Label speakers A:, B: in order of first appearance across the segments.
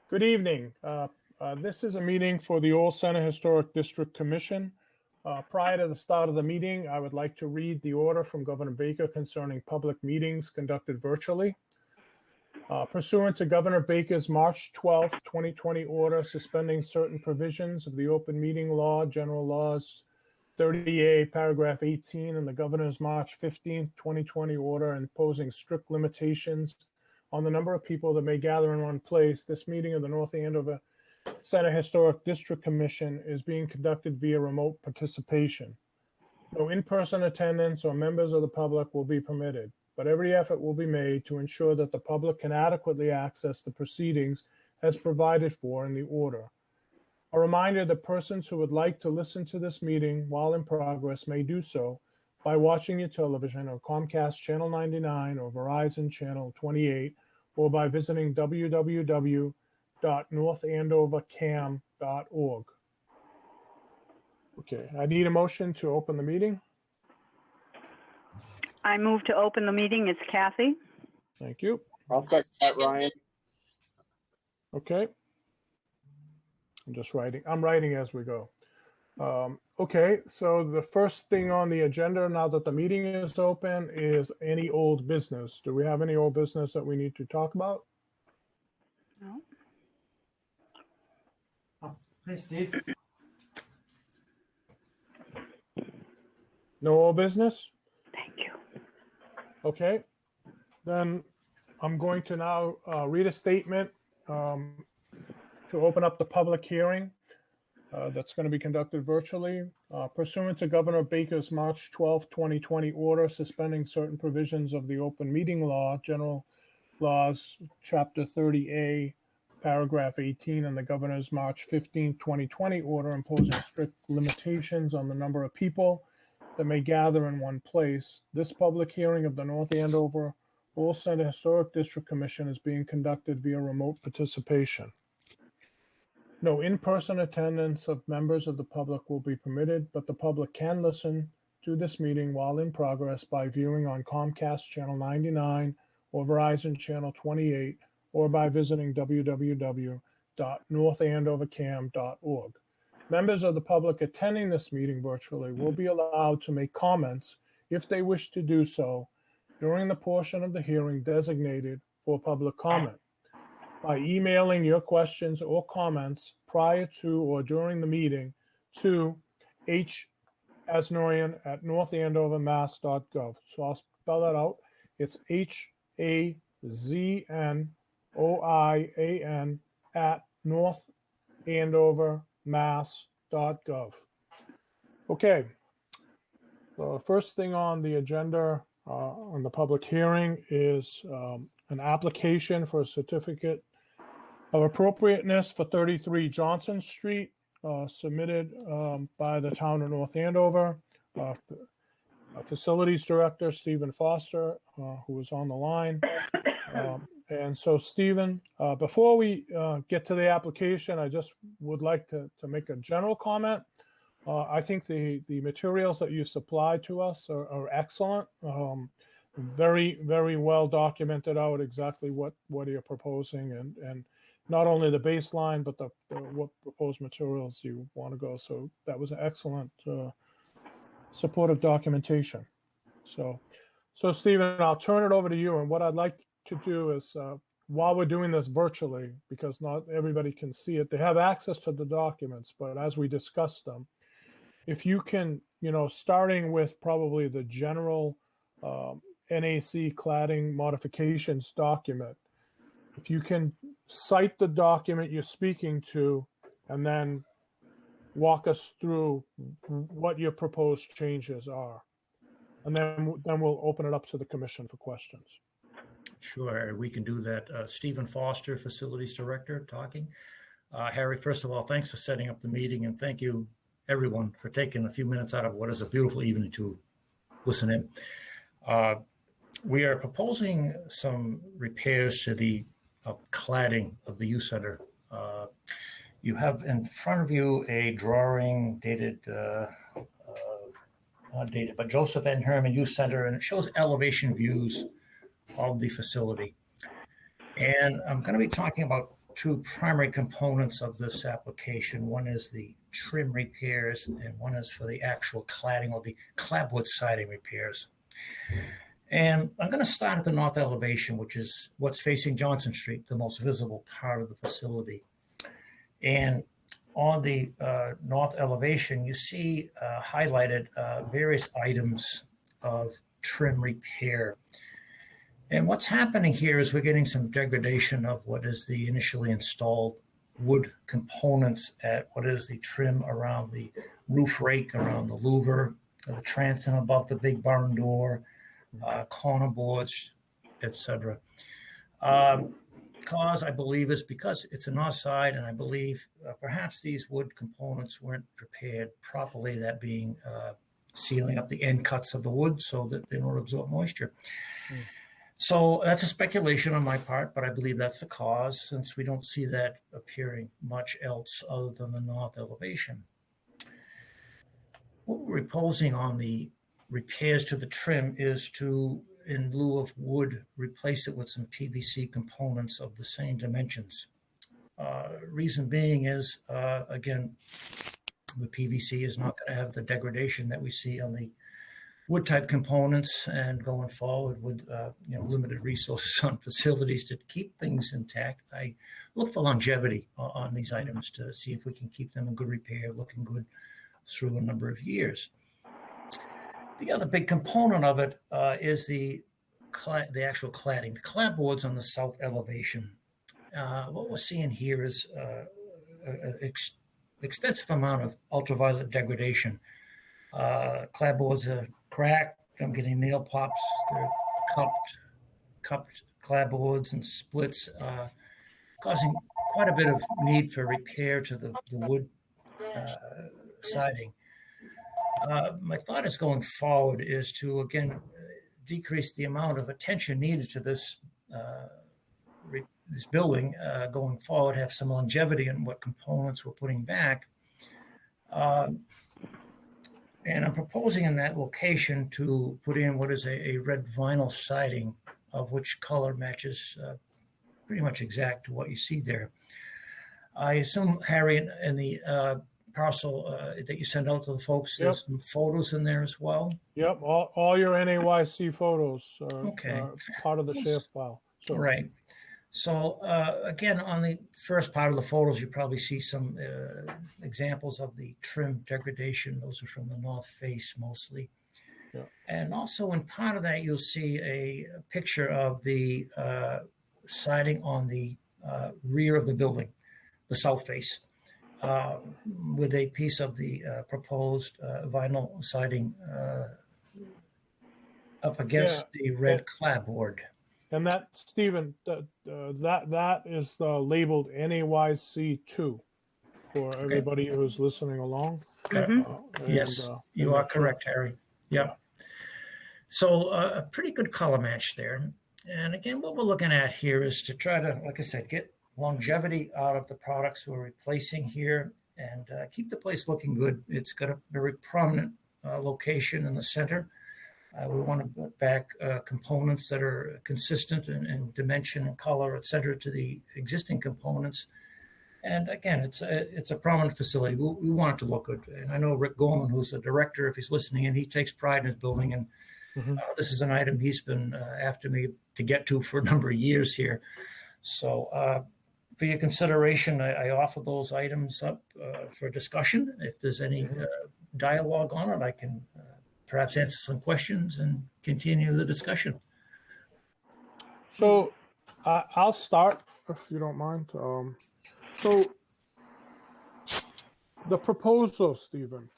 A: Good evening. This is a meeting for the Old Center Historic District Commission. Prior to the start of the meeting, I would like to read the order from Governor Baker concerning public meetings conducted virtually. Pursuant to Governor Baker's March 12, 2020 order suspending certain provisions of the open meeting law, general laws 30A, paragraph 18, and the governor's March 15, 2020 order imposing strict limitations on the number of people that may gather in one place, this meeting of the North Andover Center Historic District Commission is being conducted via remote participation. No in-person attendance or members of the public will be permitted, but every effort will be made to ensure that the public can adequately access the proceedings as provided for in the order. A reminder that persons who would like to listen to this meeting while in progress may do so by watching your television on Comcast Channel 99 or Verizon Channel 28, or by visiting www.northandovercam.org. Okay, I need a motion to open the meeting.
B: I move to open the meeting. It's Kathy.
A: Thank you.
C: I'll second that, Ryan.
A: Okay. I'm writing as we go. Okay, so the first thing on the agenda now that the meeting is open is any old business. Do we have any old business that we need to talk about?
B: No.
D: Oh, hey, Steve.
A: No old business?
B: Thank you.
A: Okay, then I'm going to now read a statement to open up the public hearing that's going to be conducted virtually. Pursuant to Governor Baker's March 12, 2020 order suspending certain provisions of the open meeting law, general laws, chapter 30A, paragraph 18, and the governor's March 15, 2020 order imposing strict limitations on the number of people that may gather in one place, this public hearing of the North Andover Old Center Historic District Commission is being conducted via remote participation. No in-person attendance of members of the public will be permitted, but the public can listen to this meeting while in progress by viewing on Comcast Channel 99 or Verizon Channel 28, or by visiting www.northandovercam.org. Members of the public attending this meeting virtually will be allowed to make comments, if they wish to do so, during the portion of the hearing designated for public comment, by emailing your questions or comments prior to or during the meeting to hasnorian@northandovermass.gov. So I'll spell that out. It's HAZNOIAN @northandovermass.gov. Okay. The first thing on the agenda on the public hearing is an application for a certificate of appropriateness for 33 Johnson Street, submitted by the town of North Andover. Facilities Director Stephen Foster, who is on the line. And so, Stephen, before we get to the application, I just would like to make a general comment. I think the materials that you supplied to us are excellent. Very, very well documented out exactly what you're proposing, and not only the baseline, but the what proposed materials you want to go. So that was an excellent supportive documentation. So Stephen, I'll turn it over to you. And what I'd like to do is, while we're doing this virtually, because not everybody can see it, they have access to the documents, but as we discuss them, if you can, starting with probably the general NAC cladding modifications document, if you can cite the document you're speaking to and then walk us through what your proposed changes are. And then we'll open it up to the commission for questions.
D: Sure, we can do that. Stephen Foster, Facilities Director, talking. Harry, first of all, thanks for setting up the meeting, and thank you, everyone, for taking a few minutes out of what is a beautiful evening to listen in. We are proposing some repairs to the cladding of the youth center. You have in front of you a drawing dated, not dated, but Joseph N. Herman Youth Center, and it shows elevation views of the facility. And I'm going to be talking about two primary components of this application. One is the trim repairs, and one is for the actual cladding or the clapboard siding repairs. And I'm going to start at the north elevation, which is what's facing Johnson Street, the most visible part of the facility. And on the north elevation, you see highlighted various items of trim repair. And what's happening here is we're getting some degradation of what is the initially installed wood components at what is the trim around the roof rake, around the louver, the transom above the big barn door, corner boards, etc. Cause, I believe, is because it's a north side, and I believe perhaps these wood components weren't prepared properly, that being sealing up the end cuts of the wood so that they don't absorb moisture. So that's a speculation on my part, but I believe that's the cause, since we don't see that appearing much else other than the north elevation. What we're proposing on the repairs to the trim is to, in lieu of wood, replace it with some PVC components of the same dimensions. Reason being is, again, the PVC is not going to have the degradation that we see on the wood type components, and going forward with limited resources on facilities to keep things intact, I look for longevity on these items to see if we can keep them in good repair, looking good through a number of years. The other big component of it is the actual cladding, the clapboards on the south elevation. What we're seeing here is an extensive amount of ultraviolet degradation. Clapboards are cracked. I'm getting nail pops. They're cupped clapboards and splits, causing quite a bit of need for repair to the wood siding. My thought is going forward is to, again, decrease the amount of attention needed to this this building going forward, have some longevity in what components we're putting back. And I'm proposing in that location to put in what is a red vinyl siding, of which color matches pretty much exact to what you see there. I assume, Harry, in the parcel that you send out to the folks, there's some photos in there as well?
A: Yep, all your NAYC photos are
D: Okay.
A: part of the share file. So,
D: Right. So again, on the first part of the photos, you probably see some examples of the trim degradation. Those are from the north face mostly.
A: Yeah.
D: And also in part of that, you'll see a picture of the siding on the rear of the building, the south face, with a piece of the proposed vinyl siding up against the red clapboard.
A: And that, Stephen, that is labeled NAYC2 for everybody who's listening along.
D: Yes, you are correct, Harry. Yep. Yeah. So a pretty good color match there. And again, what we're looking at here is to try to, like I said, get longevity out of the products we're replacing here and keep the place looking good. It's got a very prominent location in the center. We want to put back components that are consistent in dimension and color, et cetera, to the existing components. And again, it's a prominent facility. We want it to look good. And I know Rick Gorman, who's the director, if he's listening, and he takes pride in his building. And this is an item he's been after me to get to for a number of years here. So for your consideration, I offer those items up for discussion. If there's any dialogue on it, I can perhaps answer some questions and continue the discussion.
A: So I'll start, if you don't mind. So the proposal, Stephen,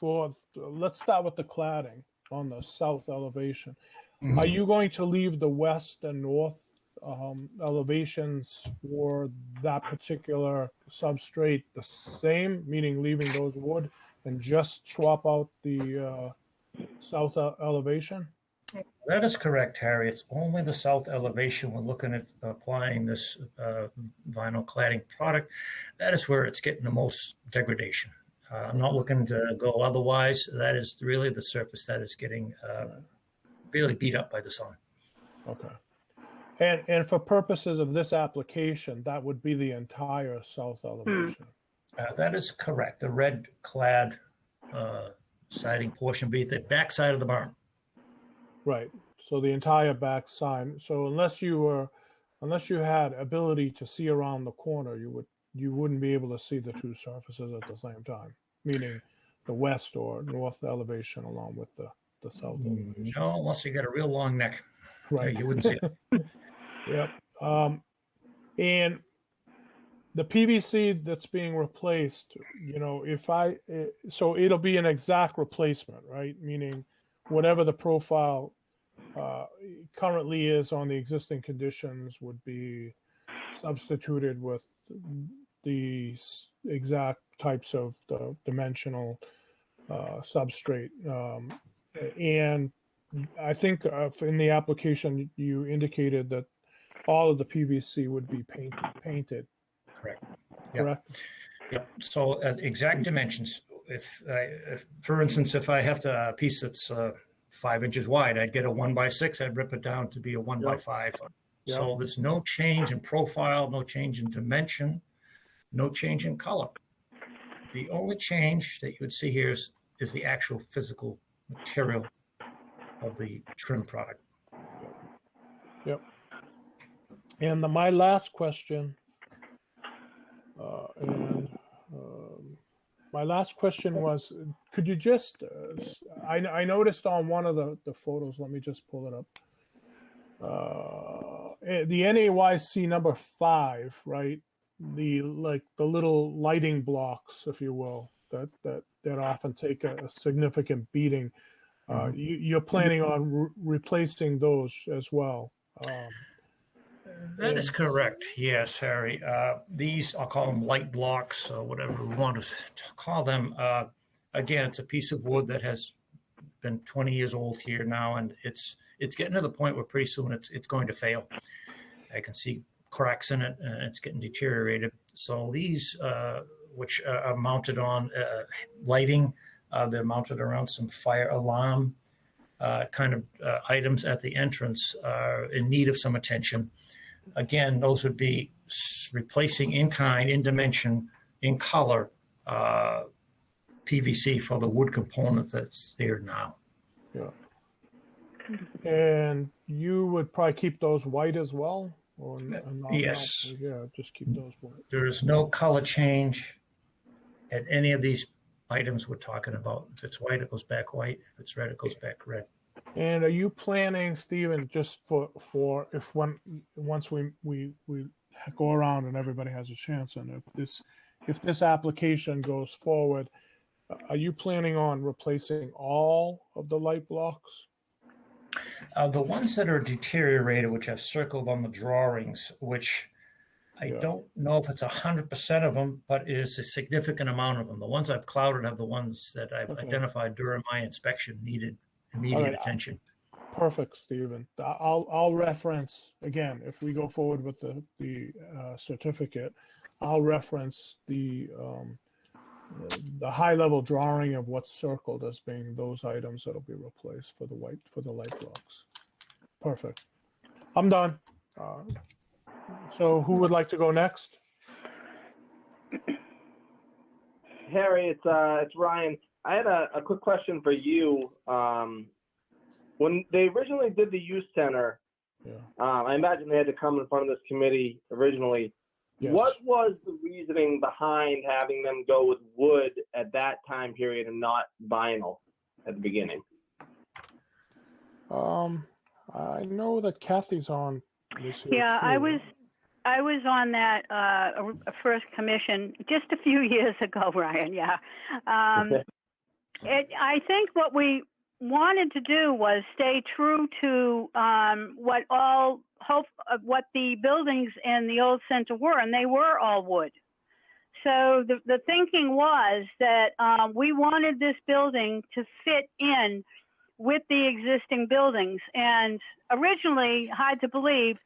A: let's start with the cladding on the south elevation. Are you going to leave the west and north elevations for that particular substrate the same, meaning leaving those wood, and just swap out the south elevation?
D: That is correct, Harry. It's only the south elevation we're looking at applying this vinyl cladding product. That is where it's getting the most degradation. I'm not looking to go otherwise. That is really the surface that is getting really beat up by the sun.
A: Okay. And for purposes of this application, that would be the entire south elevation.
D: That is correct. The red clad siding portion be the back side of the barn.
A: Right. So the entire back side. So unless you had ability to see around the corner, you wouldn't be able to see the two surfaces at the same time, meaning the west or north elevation along with the south elevation.
D: No, unless you got a real long neck.
A: Right.
D: You wouldn't see it.
A: Yep. And the PVC that's being replaced, so it'll be an exact replacement, right? Meaning whatever the profile currently is on the existing conditions would be substituted with the exact types of the dimensional substrate. And I think in the application, you indicated that all of the PVC would be painted.
D: Correct.
A: Correct?
D: Yep. So exact dimensions. If for instance, if I have a piece that's 5 inches wide, I'd get a 1x6. I'd rip it down to be a 1x5.
A: Yep.
D: So there's no change in profile, no change in dimension, no change in color. The only change that you would see here is the actual physical material of the trim product.
A: Yep. And my last question, my last question was, could you just, I noticed on one of the photos, let me just pull it up. The NAYC number 5, right? The little lighting blocks, if you will, that often take a significant beating. You're planning on replacing those as well.
D: That is correct. Yes, Harry. These, I'll call them light blocks, or whatever we want to call them. Again, it's a piece of wood that has been 20 years old here now, and it's getting to the point where pretty soon it's going to fail. I can see cracks in it, and it's getting deteriorated. So these, which are mounted on lighting, they're mounted around some fire alarm kind of items at the entrance, are in need of some attention. Again, those would be replacing in kind, in dimension, in color, PVC for the wood component that's there now.
A: Yeah. And you would probably keep those white as well? Or
D: yes.
A: Yeah, just keep those white.
D: There is no color change at any of these items we're talking about. If it's white, it goes back white. If it's red, it goes back red.
A: And are you planning, Stephen, just for once we go around and everybody has a chance, and if this application goes forward, are you planning on replacing all of the light blocks?
D: The ones that are deteriorated, which I've circled on the drawings, which I don't know if it's 100% of them, but it is a significant amount of them. The ones I've clouded are the ones that I've identified during my inspection needed immediate attention.
A: Perfect, Stephen. I'll reference, again, if we go forward with the certificate, I'll reference the high-level drawing of what's circled as being those items that'll be replaced for the light blocks. Perfect. I'm done. So who would like to go next?
C: Harry, it's Ryan. I had a quick question for you. When they originally did the youth center, I imagine they had to come in front of this committee originally.
A: Yes.
C: What was the reasoning behind having them go with wood at that time period and not vinyl at the beginning?
A: I know that Kathy's on this here.
B: Yeah,
A: too.
B: I was on that first commission just a few years ago, Ryan. Yeah. I think what we wanted to do was stay true to what the buildings in the old center were, and they were all wood. So the thinking was that we wanted this building to fit in with the existing buildings. And originally, hard to believe,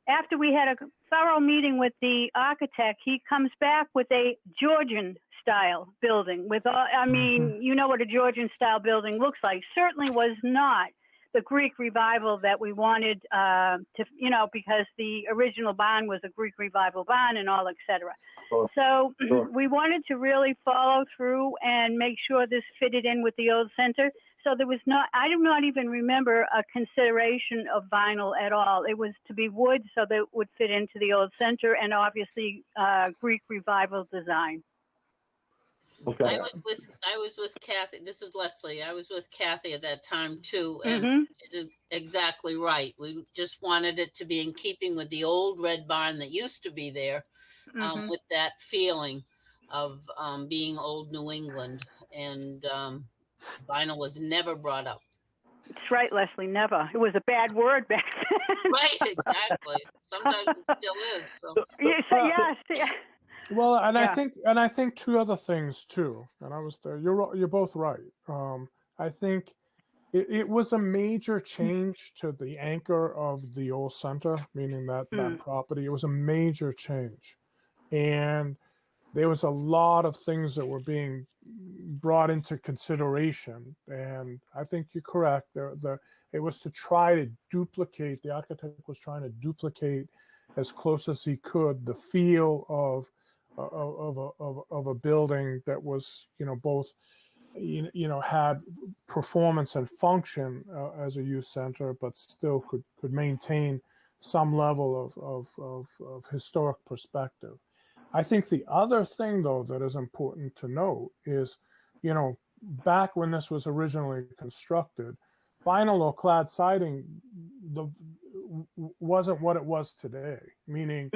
B: after we had a thorough meeting with the architect, he comes back with a Georgian style building with all, I mean, you know what a Georgian style building looks like. Certainly was not the Greek revival that we wanted to, because the original barn was a Greek revival barn and all, etc.
C: Sure.
B: So
C: Sure.
B: we wanted to really follow through and make sure this fitted in with the old center. So there was I do not even remember a consideration of vinyl at all. It was to be wood so that it would fit into the old center and obviously Greek revival design.
C: Okay.
E: I was with Kathy. This is Leslie. I was with Kathy at that time too, and
B: Mm-hmm.
E: she's exactly right. We just wanted it to be in keeping with the old red barn that used to be there,
B: Mm-hmm.
E: with that feeling of being old New England, and vinyl was never brought up.
B: That's right, Leslie. Never. It was a bad word back then.
E: Right, exactly. Sometimes it still is. So.
B: Yes. Yeah.
A: Well, and
B: Yeah.
A: I think two other things too. And I was there. You're both right. I think it was a major change to the anchor of the old center, meaning that property. It was a major change, and there was a lot of things that were being brought into consideration. And I think you're correct. It was to try to duplicate. The architect was trying to duplicate as close as he could the feel of a building that was, both, had performance and function as a youth center, but still could maintain some level of historic perspective. I think the other thing, though, that is important to note is, back when this was originally constructed, vinyl or clad siding wasn't what it was today. Meaning,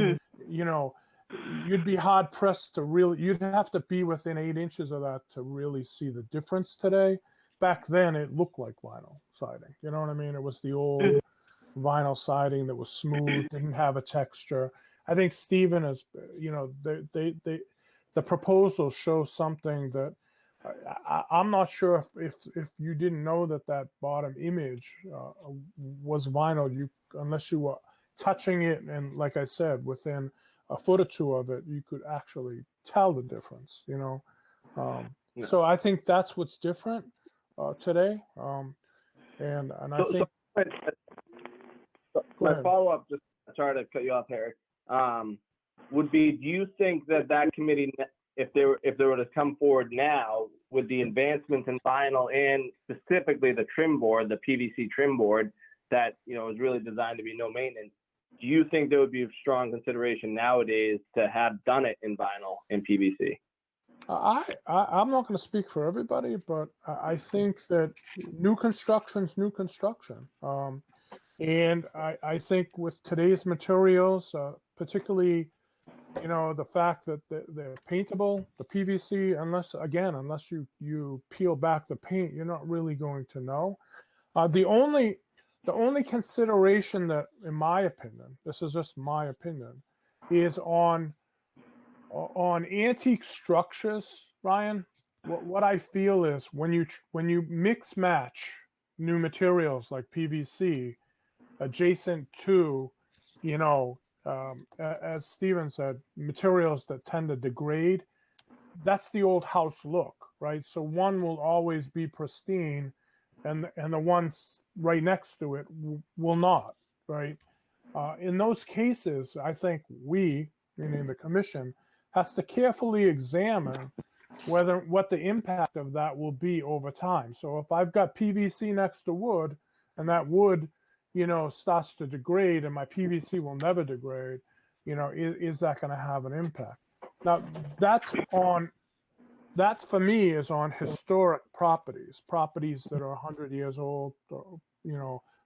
A: you'd be hard pressed to you'd have to be within 8 inches of that to really see the difference today. Back then, it looked like vinyl siding. You know what I mean? It was the old vinyl siding that was smooth, didn't have a texture. I think Stephen is, the proposal shows something that I'm not sure if you didn't know that bottom image was vinyl, unless you were touching it, and like I said, within a foot or two of it, you could actually tell the difference. So I think that's what's different today. And I think.
C: My follow-up, just sorry to cut you off, Harry, would be: do you think that committee, if they were to come forward now with the advancements in vinyl and specifically the trim board, the PVC trim board that is really designed to be no maintenance, do you think there would be a strong consideration nowadays to have done it in vinyl and PVC?
A: I'm not going to speak for everybody, but I think that new construction's new construction. And I think with today's materials, particularly, the fact that they're paintable, the PVC, unless you peel back the paint, you're not really going to know. The only consideration that, in my opinion, this is just my opinion, is on antique structures, Ryan. What I feel is when you mix match new materials like PVC adjacent to, as Stephen said, materials that tend to degrade, that's the old house look, right? So one will always be pristine, and the ones right next to it will not, right? In those cases, I think we, meaning the commission, has to carefully examine what the impact of that will be over time. So if I've got PVC next to wood, and that wood, starts to degrade, and my PVC will never degrade, is that going to have an impact? Now, that's for me is on historic properties that are 100 years old, or,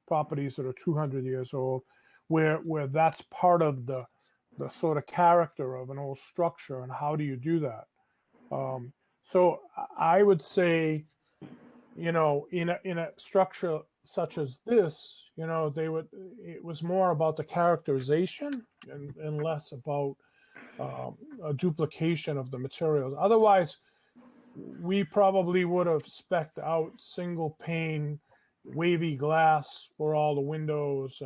A: properties that are 200 years old, where that's part of the sort of character of an old structure, and how do you do that? So I would say, in a structure such as this, it was more about the characterization and less about a duplication of the materials. Otherwise, we probably would have spec'd out single pane wavy glass for all the windows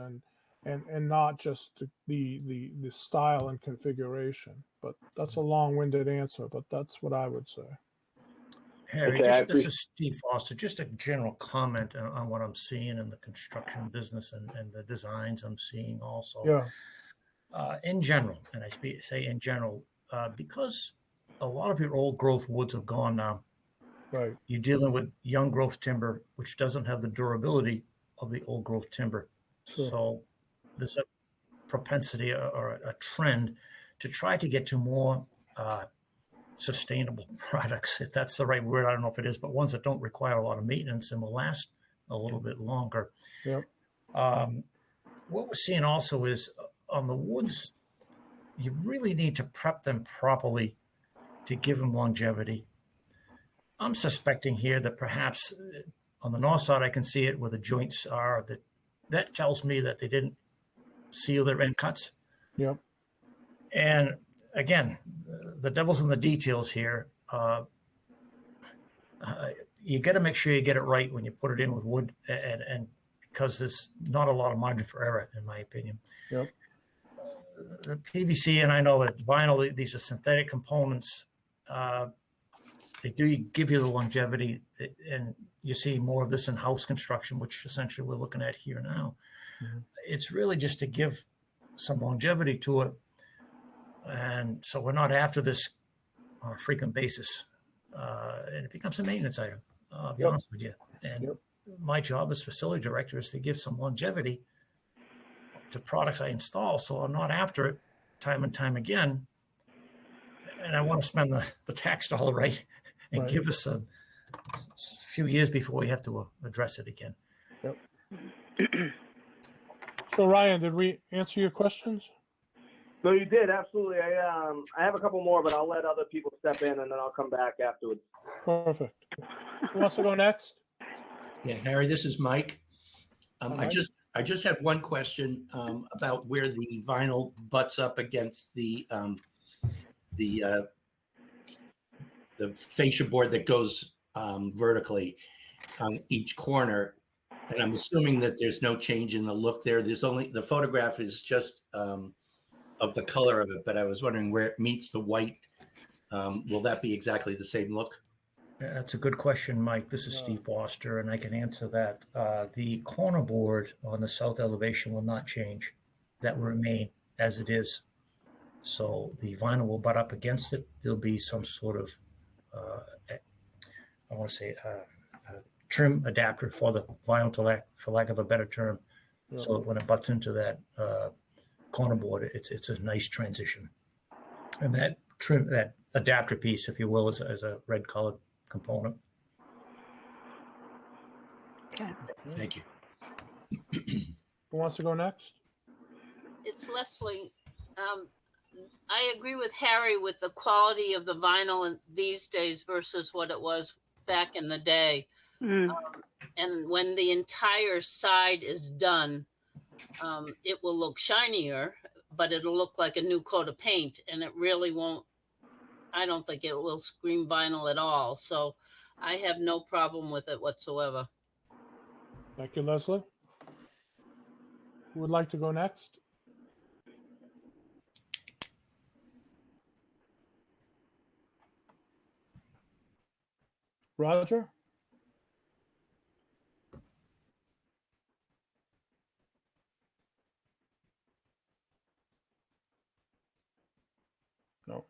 A: and not just the style and configuration. But that's a long-winded answer, but that's what I would say.
D: Harry,
C: Okay,
D: this is Steve Foster. Just a general comment on what I'm seeing in the construction business and the designs I'm seeing also.
A: Yeah,
D: In general, and say in general, because a lot of your old growth woods have gone now,
A: right.
D: you're dealing with young growth timber, which doesn't have the durability of the old growth timber.
A: Sure.
D: So there's a propensity or a trend to try to get to more sustainable products, if that's the right word. I don't know if it is, but ones that don't require a lot of maintenance and will last a little bit longer.
A: Yep.
D: What we're seeing also is on the woods, you really need to prep them properly to give them longevity. I'm suspecting here that perhaps on the north side, I can see it where the joints are. That tells me that they didn't seal their end cuts.
A: Yep.
D: And again, the devil's in the details here. You got to make sure you get it right when you put it in with wood, and because there's not a lot of margin for error, in my opinion.
A: Yep.
D: The PVC, and I know that vinyl, these are synthetic components. They do give you the longevity, and you see more of this in house construction, which essentially we're looking at here now.
A: Mm-hmm.
D: It's really just to give some longevity to it. And so we're not after this on a frequent basis. And it becomes a maintenance item, I'll be honest with you. And my job as facility director is to give some longevity to products I install, so I'm not after it time and time again. And I want to spend the tax dollar right and give us a few years before we have to address it again.
A: Yep. So Ryan, did we answer your questions?
C: No, you did, absolutely. I have a couple more, but I'll let other people step in and then I'll come back afterwards.
A: Perfect. Who wants to go next?
F: Yeah, Harry, this is Mike.
A: Right.
F: I just have one question about where the vinyl butts up against the fascia board that goes vertically on each corner. And I'm assuming that there's no change in the look there. There's only, the photograph is just of the color of it, but I was wondering where it meets the white. Will that be exactly the same look?
D: That's a good question, Mike. This is Steve Foster, and I can answer that. The corner board on the south elevation will not change. That will remain as it is. So the vinyl will butt up against it. There'll be some sort of, I want to say, trim adapter for the vinyl, for lack of a better term.
A: Yeah.
D: So when it butts into that corner board, it's a nice transition. And that trim, that adapter piece, if you will, is a red colored component.
E: Okay.
F: Thank you.
A: Who wants to go next?
E: It's Leslie. I agree with Harry with the quality of the vinyl these days versus what it was back in the day.
B: Mm.
E: And when the entire side is done, it will look shinier, but it'll look like a new coat of paint, and it really won't. I don't think it will scream vinyl at all. So I have no problem with it whatsoever.
A: Thank you, Leslie. Who would like to go next? Roger? No.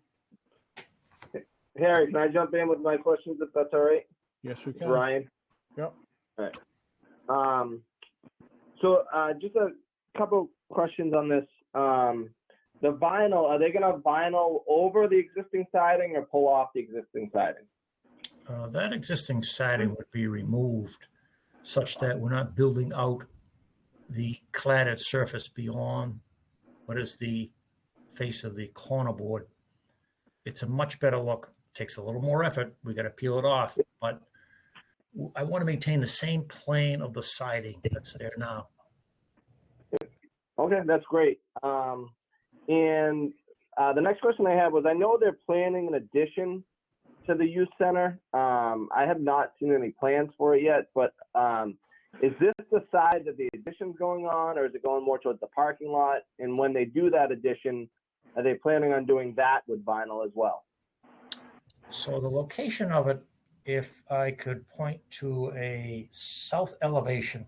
C: Harry, can I jump in with my questions if that's all right?
A: Yes, you can.
C: Ryan?
A: Yep.
C: All right. So just a couple questions on this. The vinyl, are they going to vinyl over the existing siding or pull off the existing siding?
D: That existing siding would be removed such that we're not building out the cladded surface beyond what is the face of the corner board. It's a much better look. Takes a little more effort. We got to peel it off, but I want to maintain the same plane of the siding that's there now.
C: Okay, that's great. And the next question I have was, I know they're planning an addition to the youth center. I have not seen any plans for it yet, but is this the side that the addition's going on, or is it going more towards the parking lot? And when they do that addition, are they planning on doing that with vinyl as well?
D: So the location of it if I could point to a south elevation,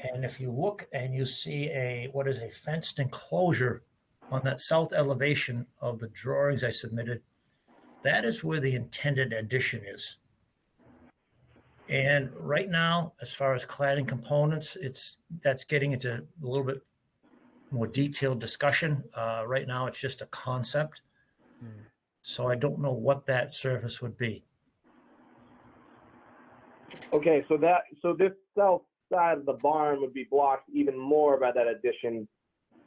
D: and if you look and you see what is a fenced enclosure on that south elevation of the drawings I submitted, that is where the intended addition is. And right now, as far as cladding components, that's getting into a little bit more detailed discussion. Right now, it's just a concept. So I don't know what that surface would be.
C: Okay, so this south side of the barn would be blocked even more by that addition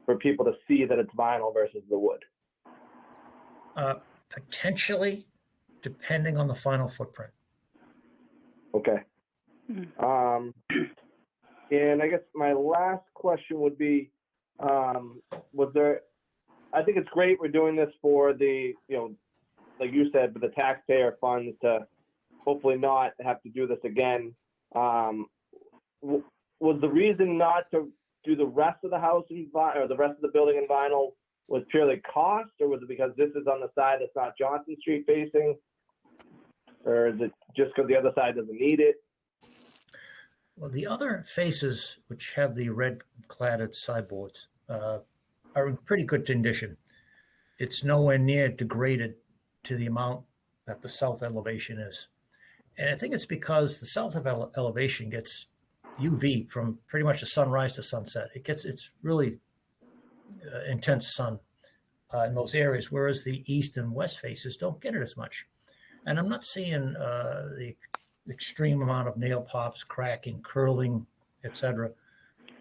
C: for people to see that it's vinyl versus the wood.
D: Potentially, depending on the final footprint.
C: Okay. And I guess my last question would be, I think it's great we're doing this for the, like you said, for the taxpayer funds to hopefully not have to do this again. Was the reason not to do the rest of the house in vinyl, or the rest of the building in vinyl, was purely cost, or was it because this is on the side that's not Johnson Street facing? Or is it just because the other side doesn't need it?
D: Well, the other faces, which have the red cladded sideboards, are in pretty good condition. It's nowhere near degraded to the amount that the south elevation is. And I think it's because the south elevation gets UV from pretty much the sunrise to sunset. It's really intense sun in those areas, whereas the east and west faces don't get it as much. And I'm not seeing the extreme amount of nail pops, cracking, curling, etc.,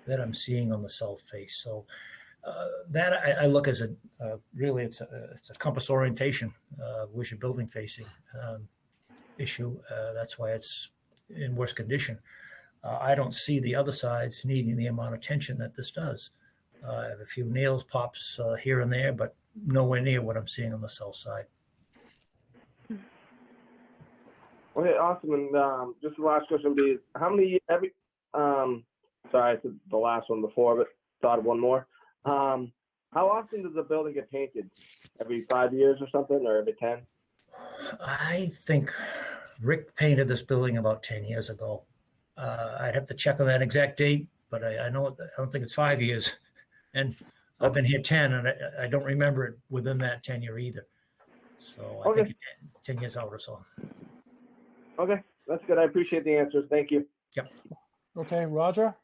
D: that I'm seeing on the south face. So that I look as really it's a compass orientation. Where's your building facing issue? That's why it's in worse condition. I don't see the other sides needing the amount of attention that this does. I have a few nails pops here and there, but nowhere near what I'm seeing on the south side.
C: Okay, awesome. And just the last question would be, how many, sorry, I said the last one before, but thought of one more. How often does the building get painted? Every 5 years or something, or every 10?
D: I think Rick painted this building about 10 years ago. I'd have to check on that exact date, but I know, I don't think it's 5 years. And I've been here 10, and I don't remember it within that 10-year either. So I think 10 years out or so.
C: Okay, that's good. I appreciate the answers. Thank you.
D: Yep.
A: Okay, Roger?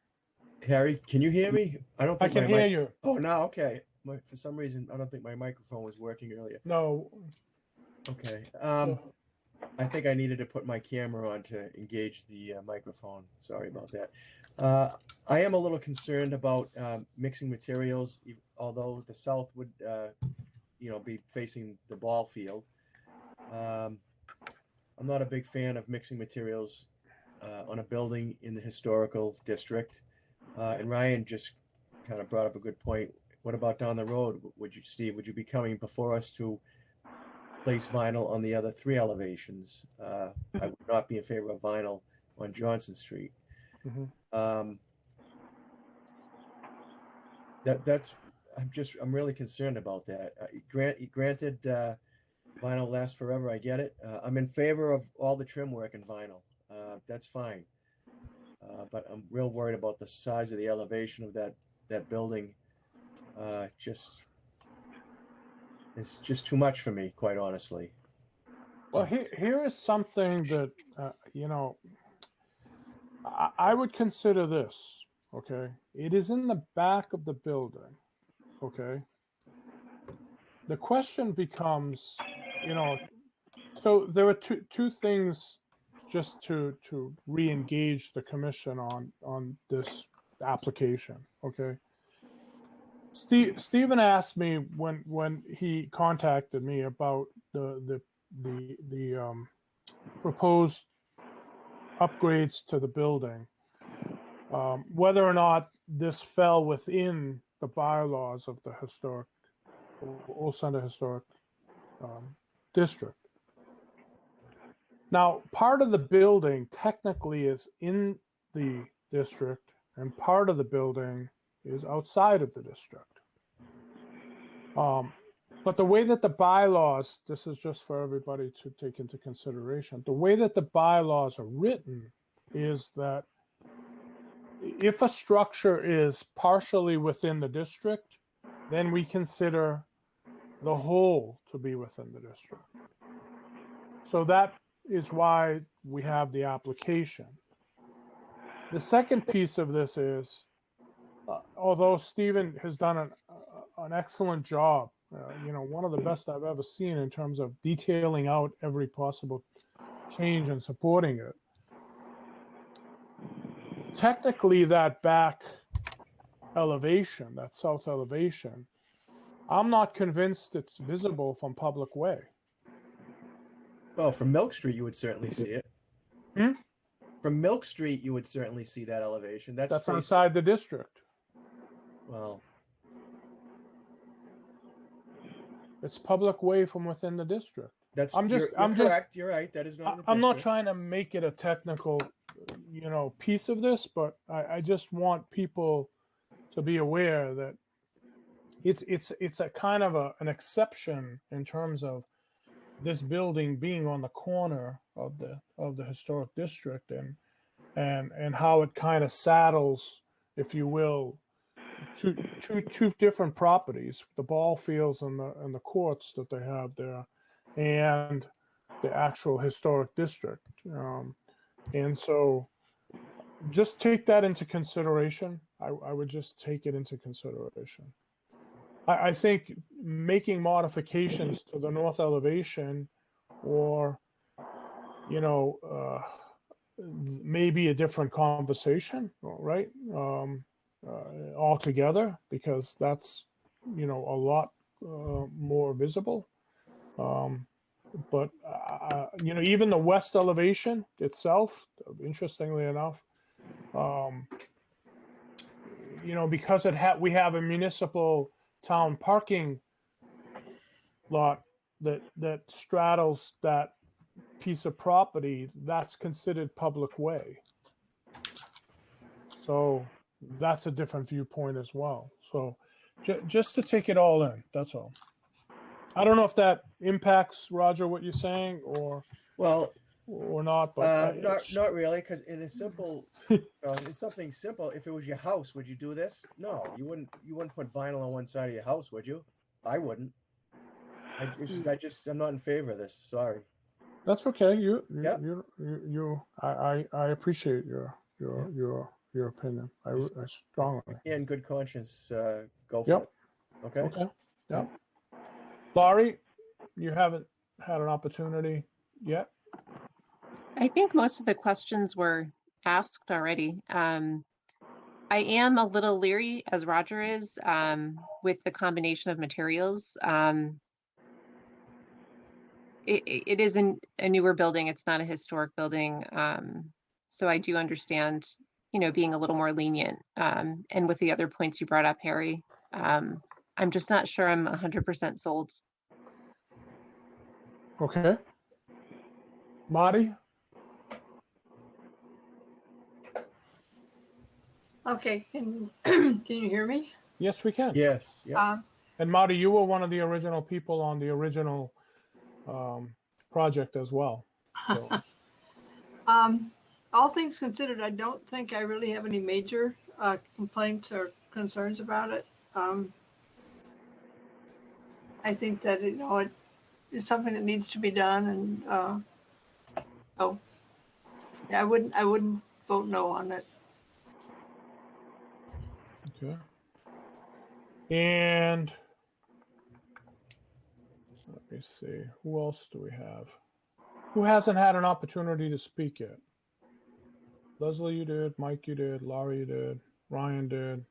G: Harry, can you hear me? I don't
A: I
G: think
A: can hear you.
G: Oh, now, okay. For some reason, I don't think my microphone was working earlier.
A: No.
G: Okay. I think I needed to put my camera on to engage the microphone. Sorry about that. I am a little concerned about mixing materials, although the south would, be facing the ball field. I'm not a big fan of mixing materials on a building in the historical district. And Ryan just kind of brought up a good point. What about down the road? Steve, would you be coming before us to place vinyl on the other 3 elevations? I would not be in favor of vinyl on Johnson Street.
A: Mm-hmm.
G: I'm really concerned about that. Granted, vinyl lasts forever. I get it. I'm in favor of all the trim work in vinyl. That's fine. But I'm real worried about the size of the elevation of that building. It's just too much for me, quite honestly.
A: Well, here is something that, I would consider this, okay? It is in the back of the building, okay? The question becomes, so there are two things just to re-engage the commission on this application, okay? Stephen asked me when he contacted me about the proposed upgrades to the building, whether or not this fell within the bylaws of the historic Old Center Historic District. Now, part of the building technically is in the district, and part of the building is outside of the district. But the way that the bylaws, this is just for everybody to take into consideration, the way that the bylaws are written is that if a structure is partially within the district, then we consider the whole to be within the district. So that is why we have the application. The second piece of this is, although Stephen has done an excellent job, one of the best I've ever seen in terms of detailing out every possible change and supporting it. Technically, that back elevation, that south elevation, I'm not convinced it's visible from public way.
G: Well, from Milk Street, you would certainly see it.
A: Hmm?
G: From Milk Street, you would certainly see that elevation. That's facing-
A: outside the district.
G: Well,
A: It's public way from within the district.
G: that's
A: I'm just-
G: you're
A: I'm just-
G: correct. You're right. That is not. in the
A: I'm not
G: district.
A: trying to make it a technical, piece of this, but I just want people to be aware that it's a kind of an exception in terms of this building being on the corner of the historic district and how it kind of saddles, if you will, two different properties, the ball fields and the courts that they have there, and the actual historic district. And so just take that into consideration. I would just take it into consideration. I think making modifications to the north elevation or, maybe a different conversation, right? Altogether, because that's, a lot more visible. But even the west elevation itself, interestingly enough, because we have a municipal town parking lot that straddles that piece of property, that's considered public way. So that's a different viewpoint as well. So just to take it all in, that's all. I don't know if that impacts, Roger, what you're saying or not, but
G: not really, because in a simple, in something simple, if it was your house, would you do this? No, you wouldn't. You wouldn't put vinyl on one side of your house, would you? I wouldn't. I'm not in favor of this. Sorry.
A: That's okay. I appreciate your opinion. I strongly.
G: In good conscience, go for
A: Yep.
G: it. Okay.
A: Okay. Yeah. Laurie, you haven't had an opportunity yet.
H: I think most of the questions were asked already. I am a little leery, as Roger is, with the combination of materials. It is a newer building. It's not a historic building. So I do understand, being a little more lenient. And with the other points you brought up, Harry, I'm just not sure I'm 100% sold.
A: Okay. Marty?
I: Okay, can you hear me?
A: Yes, we can.
G: Yes. Yeah.
A: And Marty, you were one of the original people on the original project as well. So.
I: All things considered, I don't think I really have any major complaints or concerns about it. I think that it's something that needs to be done, and I wouldn't vote no on it.
A: Okay. And let me see, who else do we have? Who hasn't had an opportunity to speak yet? Leslie, you did. Mike, you did. Laurie, you did. Ryan did.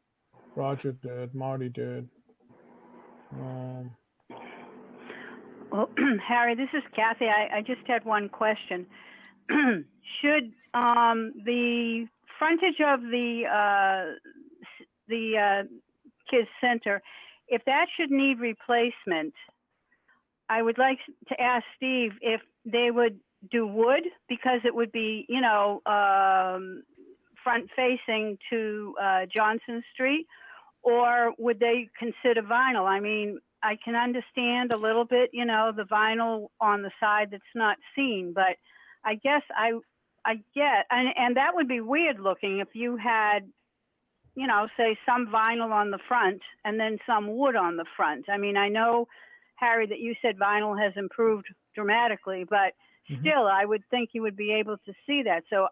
A: Roger did. Marty did.
B: Well, Harry, this is Kathy. I just had one question. Should the frontage of the kids center, if that should need replacement, I would like to ask Steve if they would do wood, because it would be, front facing to Johnson Street, or would they consider vinyl? I mean, I can understand a little bit, you know, the vinyl on the side that's not seen, but I guess I get, and that would be weird looking if you had, you know, say some vinyl on the front and then some wood on the front. I mean, I know, Harry, that you said vinyl has improved dramatically, but still, I would think you would be able to see that. So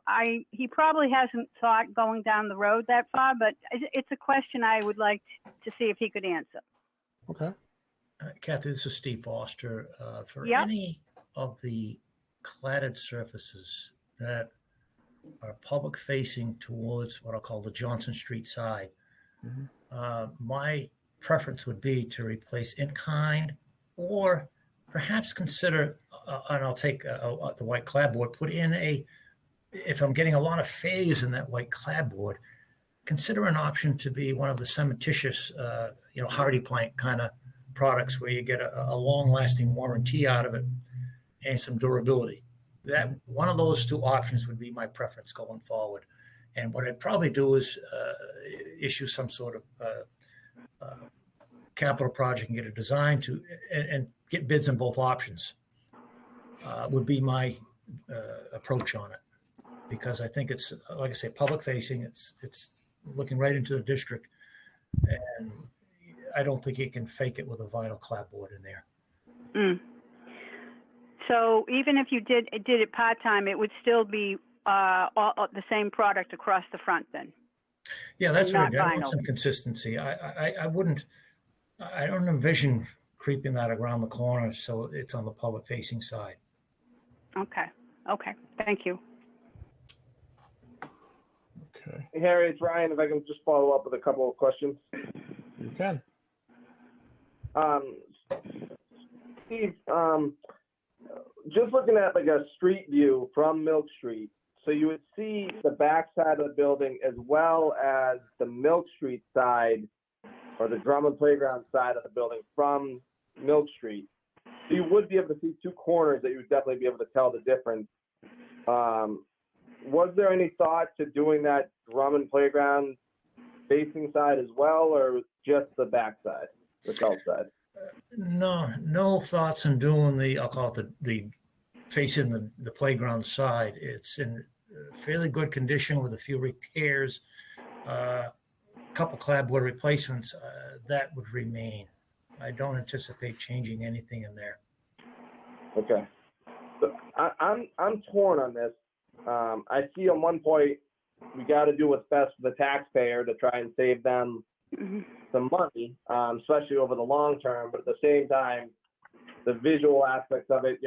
B: he probably hasn't thought going down the road that far, but it's a question I would like to see if he could answer.
A: Okay.
D: Kathy, this is Steve Foster. For
B: Yep.
D: any of the cladded surfaces that are public facing towards what I'll call the Johnson Street side, my preference would be to replace in kind, or perhaps consider, and I'll take the white clapboard, put in if I'm getting a lot of phase in that white clapboard, consider an option to be one of the cementitious, hardy plank kind of products where you get a long lasting warranty out of it and some durability. That one of those two options would be my preference going forward. And what I'd probably do is issue some sort of capital project and get a design and get bids on both options. Would be my approach on it, because I think it's, like I say, public facing. It's looking right into the district, and I don't think you can fake it with a vinyl clapboard in there.
B: So even if you did it part-time, it would still be the same product across the front then?
D: Yeah, that's
B: Not
D: right. I want
B: vinyl.
D: some consistency. I don't envision creeping that around the corner so it's on the public facing side.
B: Okay. Thank you.
A: Okay.
C: Hey, Harry, it's Ryan. If I can just follow up with a couple of questions.
A: You can.
C: Steve, just looking at like a street view from Milk Street, so you would see the back side of the building as well as the Milk Street side or the Drummond Playground side of the building from Milk Street. So you would be able to see two corners that you would definitely be able to tell the difference. Was there any thought to doing that Drummond Playground facing side as well, or just the back side, the south side?
D: No thoughts in doing I'll call it the facing the playground side. It's in fairly good condition with a few repairs, a couple clapboard replacements that would remain. I don't anticipate changing anything in there.
C: Okay. So I'm torn on this. I see on one point we got to do what's best for the taxpayer to try and save them some money, especially over the long term. But at the same time, the visual aspects of it,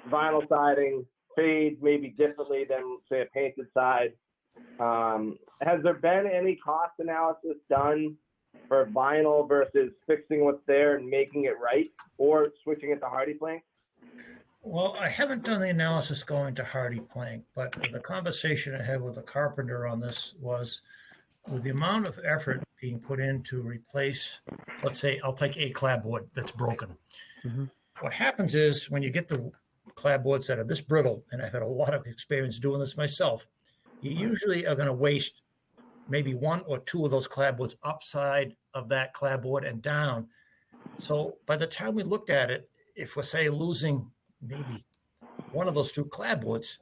C: vinyl siding fades maybe differently than say a painted side. Has there been any cost analysis done for vinyl versus fixing what's there and making it right, or switching it to hardy plank?
D: Well, I haven't done the analysis going to hardy plank, but the conversation I had with the carpenter on this was, with the amount of effort being put in to replace, let's say, I'll take a clapboard that's broken. What happens is when you get the clapboards that are this brittle, and I've had a lot of experience doing this myself, you usually are going to waste maybe one or two of those clapboards upside of that clapboard and down. So by the time we looked at it, if we're, say, losing maybe one of those two clapboards,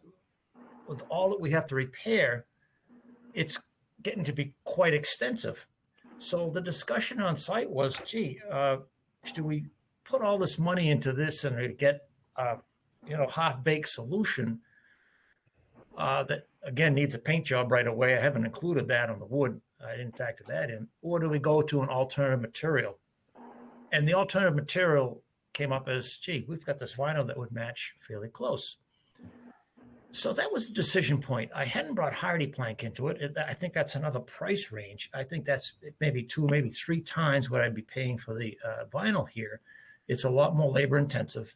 D: with all that we have to repair, it's getting to be quite extensive. So the discussion on site was, do we put all this money into this and get half-baked solution that, again, needs a paint job right away? I haven't included that on the wood. I didn't factor that in. Or do we go to an alternative material? And the alternative material came up as, we've got this vinyl that would match fairly close. So that was the decision point. I hadn't brought hardy plank into it. I think that's another price range. I think that's maybe 2, maybe 3 times what I'd be paying for the vinyl here. It's a lot more labor intensive.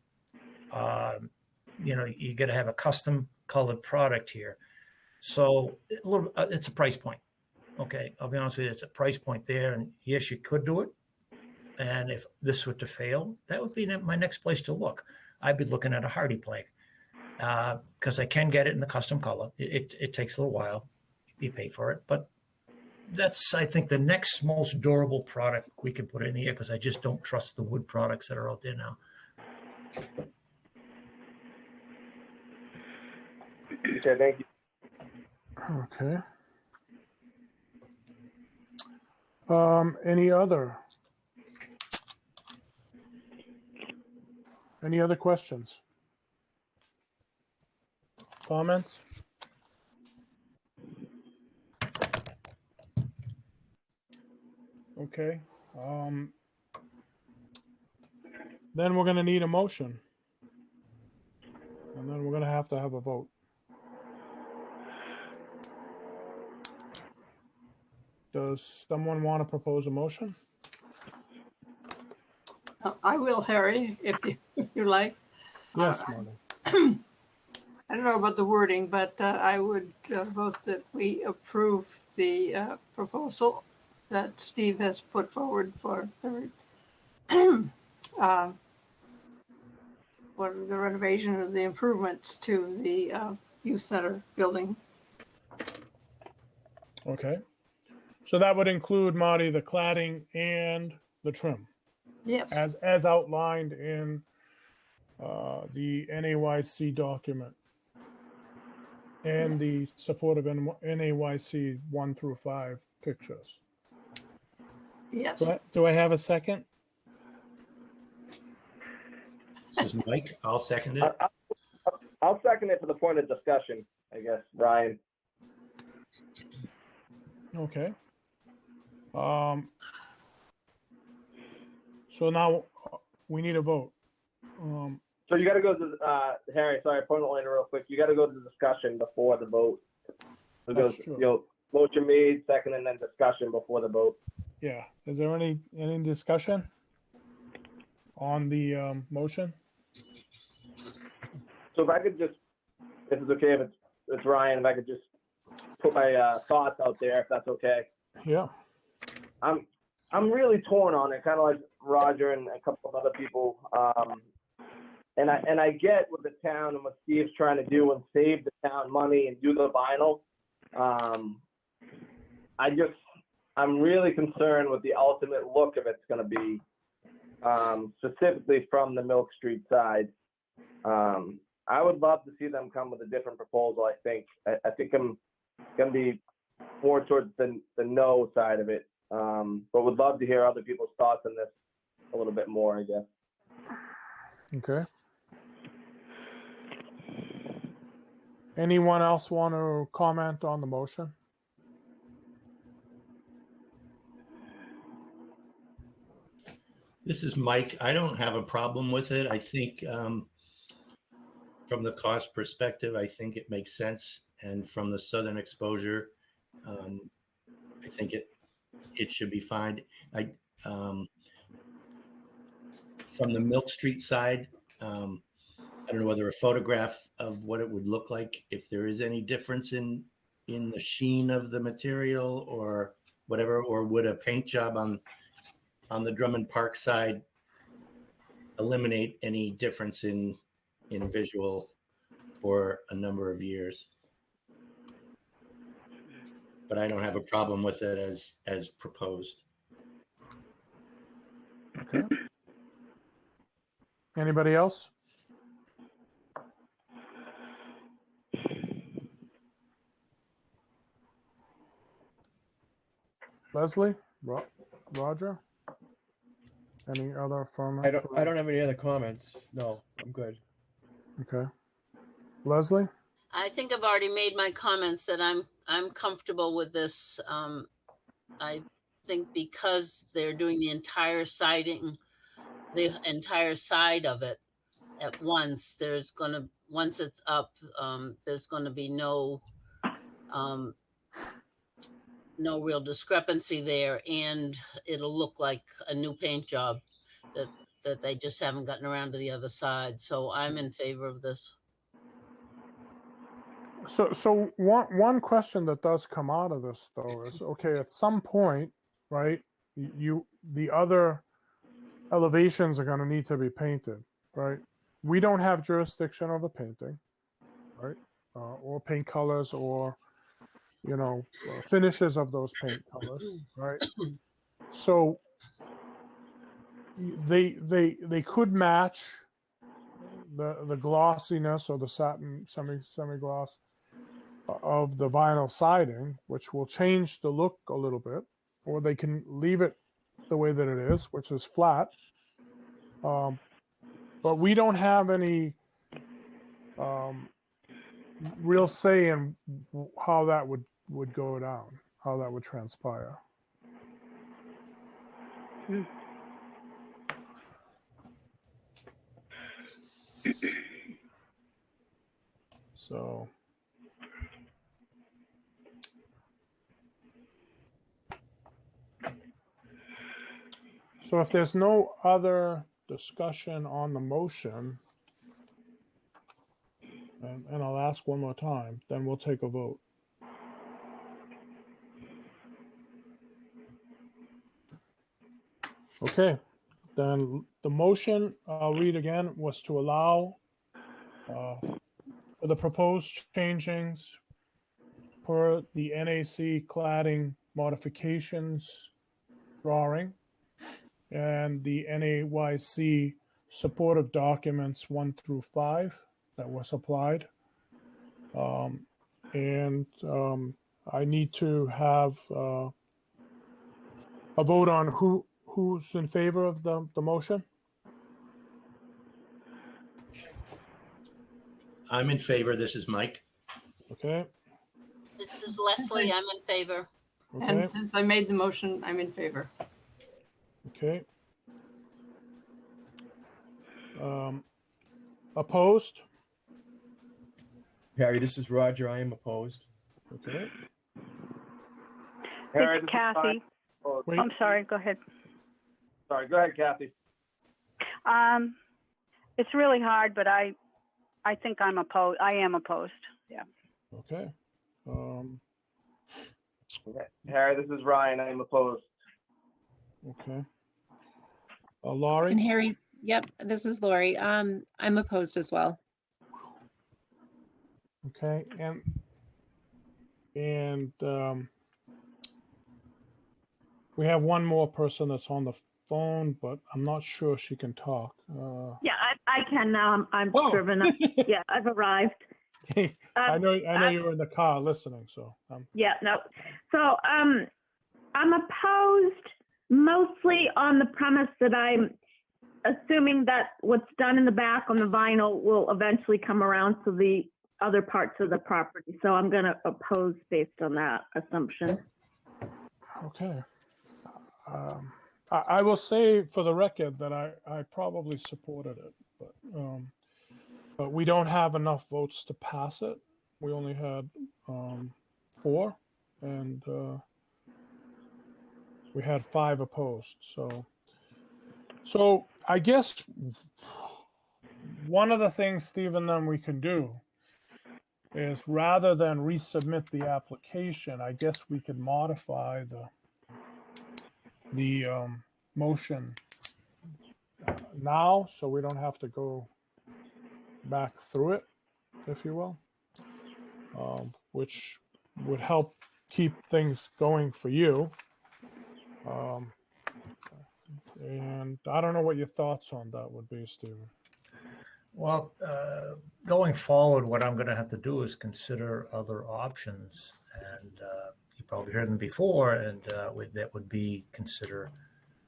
D: You got to have a custom colored product here. So it's a price point. Okay, I'll be honest with you, it's a price point there. And yes, you could do it. And if this were to fail, that would be my next place to look. I'd be looking at a hardy plank because I can get it in the custom color. It takes a little while. You pay for it, but That's, I think, the next most durable product we can put in here because I just don't trust the wood products that are out there now.
C: Okay, thank you.
A: Okay. Any other questions? Comments? Okay. Then we're going to need a motion. And then we're going to have a vote. Does someone want to propose a motion?
I: I will, Harry, if you like.
A: Yes, Marty.
I: I don't know about the wording, but I would vote that we approve the proposal that Steve has put forward for the the renovation of the improvements to the youth center building.
A: Okay. So that would include, Marty, the cladding and the trim,
I: Yes.
A: as outlined in the NAYC document and the supportive NAYC 1 through 5 pictures.
I: Yes.
A: Do I have a second?
F: This is Mike. I'll second it.
C: I'll second it for the point of discussion, I guess, Ryan.
A: Okay. So now we need a vote.
C: So you got to go to Harry. Sorry, point of order real quick. You got to go to the discussion before the vote. So
A: That's true.
C: you'll motion made, second, and then discussion before the vote.
A: Yeah. Is there any discussion on the motion?
C: So if I could just, if it's okay, if it's Ryan, if I could just put my thoughts out there, if that's okay.
A: Yeah.
C: I'm really torn on it, kind of like Roger and a couple of other people. And I get what the town and what Steve's trying to do and save the town money and do the vinyl. I'm really concerned with the ultimate look of it's going to be, specifically from the Milk Street side. I would love to see them come with a different proposal. I think I'm going to be more towards the no side of it. But would love to hear other people's thoughts on this a little bit more, I guess.
A: Okay. Anyone else want to comment on the motion?
F: This is Mike. I don't have a problem with it. I think from the cost perspective, I think it makes sense. And from the southern exposure, I think it should be fine. From the Milk Street side, I don't know whether a photograph of what it would look like, if there is any difference in the sheen of the material or whatever, or would a paint job on the Drummond Park side eliminate any difference in visual for a number of years? But I don't have a problem with it as proposed.
A: Okay. Anybody else? Leslie? Roger? Any other firm?
G: I don't have any other comments. No, I'm good.
A: Okay. Leslie?
E: I think I've already made my comments that I'm comfortable with this. I think because they're doing the entire siding, the entire side of it at once, once it's up, there's gonna be no real discrepancy there, and it'll look like a new paint job that they just haven't gotten around to the other side. So I'm in favor of this.
A: So one question that does come out of this though is, okay, at some point, right, the other elevations are going to need to be painted, right? We don't have jurisdiction over painting, right? Or paint colors or finishes of those paint colors, right? So they could match the glossiness or the satin semi-gloss of the vinyl siding, which will change the look a little bit, or they can leave it the way that it is, which is flat. But we don't have any real say in how that would go down, how that would transpire. So if there's no other discussion on the motion, and I'll ask one more time, then we'll take a vote. Okay, then the motion, I'll read again, was to allow for the proposed changings per the NAC cladding modifications drawing and the NAYC supportive documents 1 through 5 that were supplied. I need to have a vote on who's in favor of the motion.
F: I'm in favor. This is Mike.
A: Okay.
E: This is Leslie. I'm in favor.
A: Okay.
I: And since I made the motion, I'm in favor.
A: Okay. Opposed?
G: Harry, this is Roger. I am opposed.
A: Okay.
C: Harry,
B: It's
C: this is
B: Kathy.
C: Ryan. Oh,
A: Wait.
B: I'm sorry, go ahead.
C: sorry, go ahead, Kathy.
B: It's really hard, but I think I'm opposed. I am opposed. Yeah.
A: Okay.
C: Harry, this is Ryan. I am opposed.
A: Okay.
H: And
A: Laurie?
H: Harry, yep, this is Lori. I'm opposed as well.
A: Okay. And we have one more person that's on the phone, but I'm not sure she can talk.
J: Yeah, I can now. I'm
A: Oh.
J: driven up. Yeah, I've arrived.
A: I know you were in the car listening, so
J: Yeah, no. So I'm opposed mostly on the premise that I'm assuming that what's done in the back on the vinyl will eventually come around to the other parts of the property. So I'm going to oppose based on that assumption.
A: okay. I will say for the record that I probably supported it, but we don't have enough votes to pass it. We only had 4, and we had 5 opposed. So I guess one of the things, Stephen, then we can do is rather than resubmit the application, I guess we could modify the motion now, so we don't have to go back through it, if you will, which would help keep things going for you. And I don't know what your thoughts on that would be, Stephen.
D: Well, going forward, what I'm going to have to do is consider other options, and you probably heard them before, and that would be consider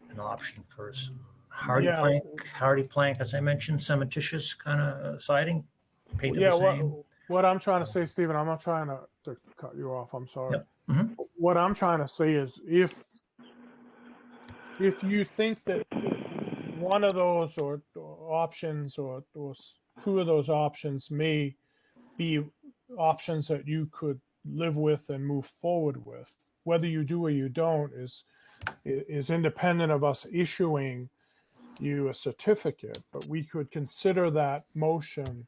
D: an option for some hardy plank, as I mentioned, cementitious kind of siding, painted the same.
A: What I'm trying to say, Stephen, I'm not trying to cut you off. I'm sorry.
D: Yep. Mm-hmm.
A: What I'm trying to say is if you think that one of those or options or 2 of those options may be options that you could live with and move forward with, whether you do or you don't is independent of us issuing you a certificate, but we could consider that motion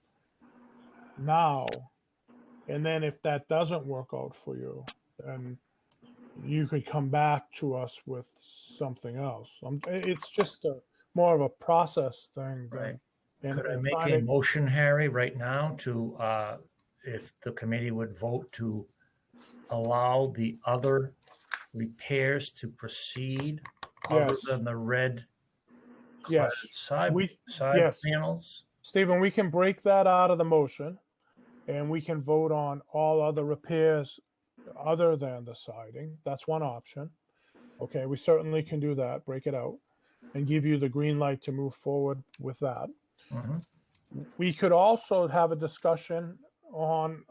A: now, and then if that doesn't work out for you, then you could come back to us with something else. It's just more of a process thing.
D: Right.
A: And
D: Could I make a motion, Harry, right now to, if the committee would vote to allow the other repairs to proceed other
A: Yes.
D: than the red
A: Yes.
D: side
A: Yes.
D: panels?
A: Stephen, we can break that out of the motion and we can vote on all other repairs other than the siding. That's one option. Okay, we certainly can do that, break it out and give you the green light to move forward with that.
D: Mhm.
A: We could also have a discussion on,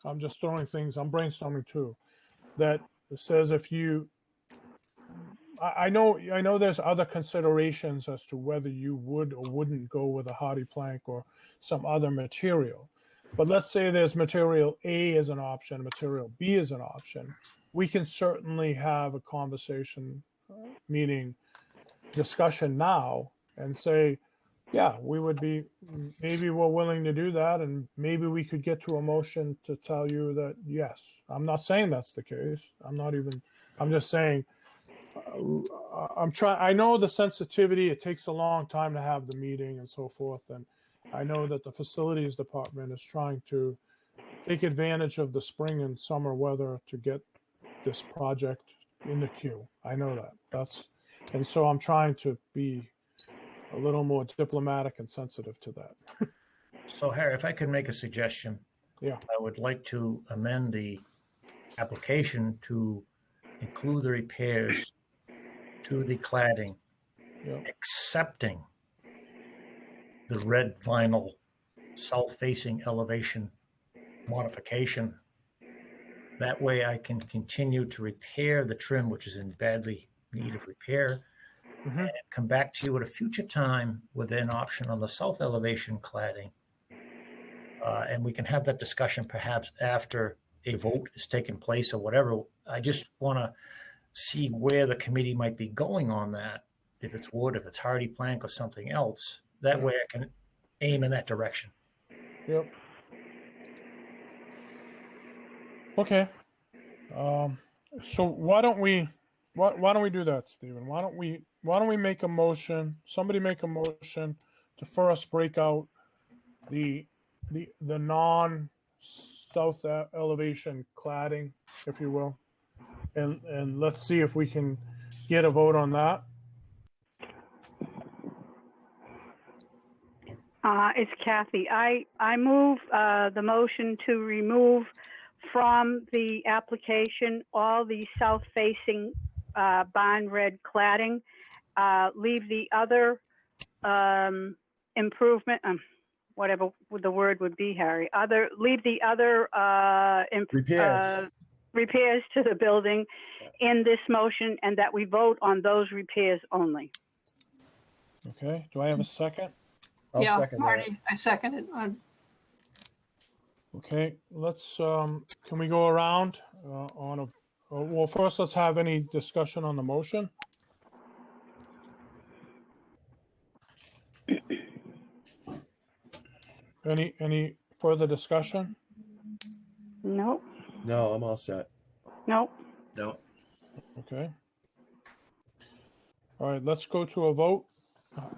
A: I'm just throwing things, I'm brainstorming too, that says if you, I know there's other considerations as to whether you would or wouldn't go with a hardy plank or some other material. But let's say there's material A as an option, material B as an option. We can certainly have a conversation, meaning discussion now, and say, yeah, we would be, maybe we're willing to do that, and maybe we could get to a motion to tell you that, yes. I'm not saying that's the case. I'm just saying, I know the sensitivity, it takes a long time to have the meeting and so forth, and I know that the facilities department is trying to take advantage of the spring and summer weather to get this project in the queue. I know that. And so I'm trying to be a little more diplomatic and sensitive to that.
D: So Harry, if I could make a suggestion.
A: Yeah.
D: I would like to amend the application to include the repairs to the cladding,
A: Yeah.
D: accepting the red vinyl south-facing elevation modification. That way I can continue to repair the trim, which is in badly need of repair,
A: Mhm.
D: and come back to you at a future time with an option on the south elevation cladding. And we can have that discussion perhaps after a vote is taken place or whatever. I just want to see where the committee might be going on that, if it's wood, if it's hardy plank or something else. That way I can aim in that direction.
A: Yep. Okay. So why don't we do that, Stephen? Why don't we make a motion? Somebody make a motion to first break out the non-south elevation cladding, if you will, and let's see if we can get a vote on that.
B: It's Kathy. I move the motion to remove from the application all the south-facing barn red cladding. Leave the other improvement, whatever the word would be, Harry. Leave the other repairs to the building in this motion, and that we vote on those repairs only.
A: Okay. Do I have a second?
G: I'll
I: Yeah,
G: second that.
I: Marty, I second it.
A: Okay, let's, can we go around well, first let's have any discussion on the motion. Any further discussion?
B: Nope.
G: No, I'm all set.
B: Nope.
F: No.
A: Okay. All right, let's go to a vote.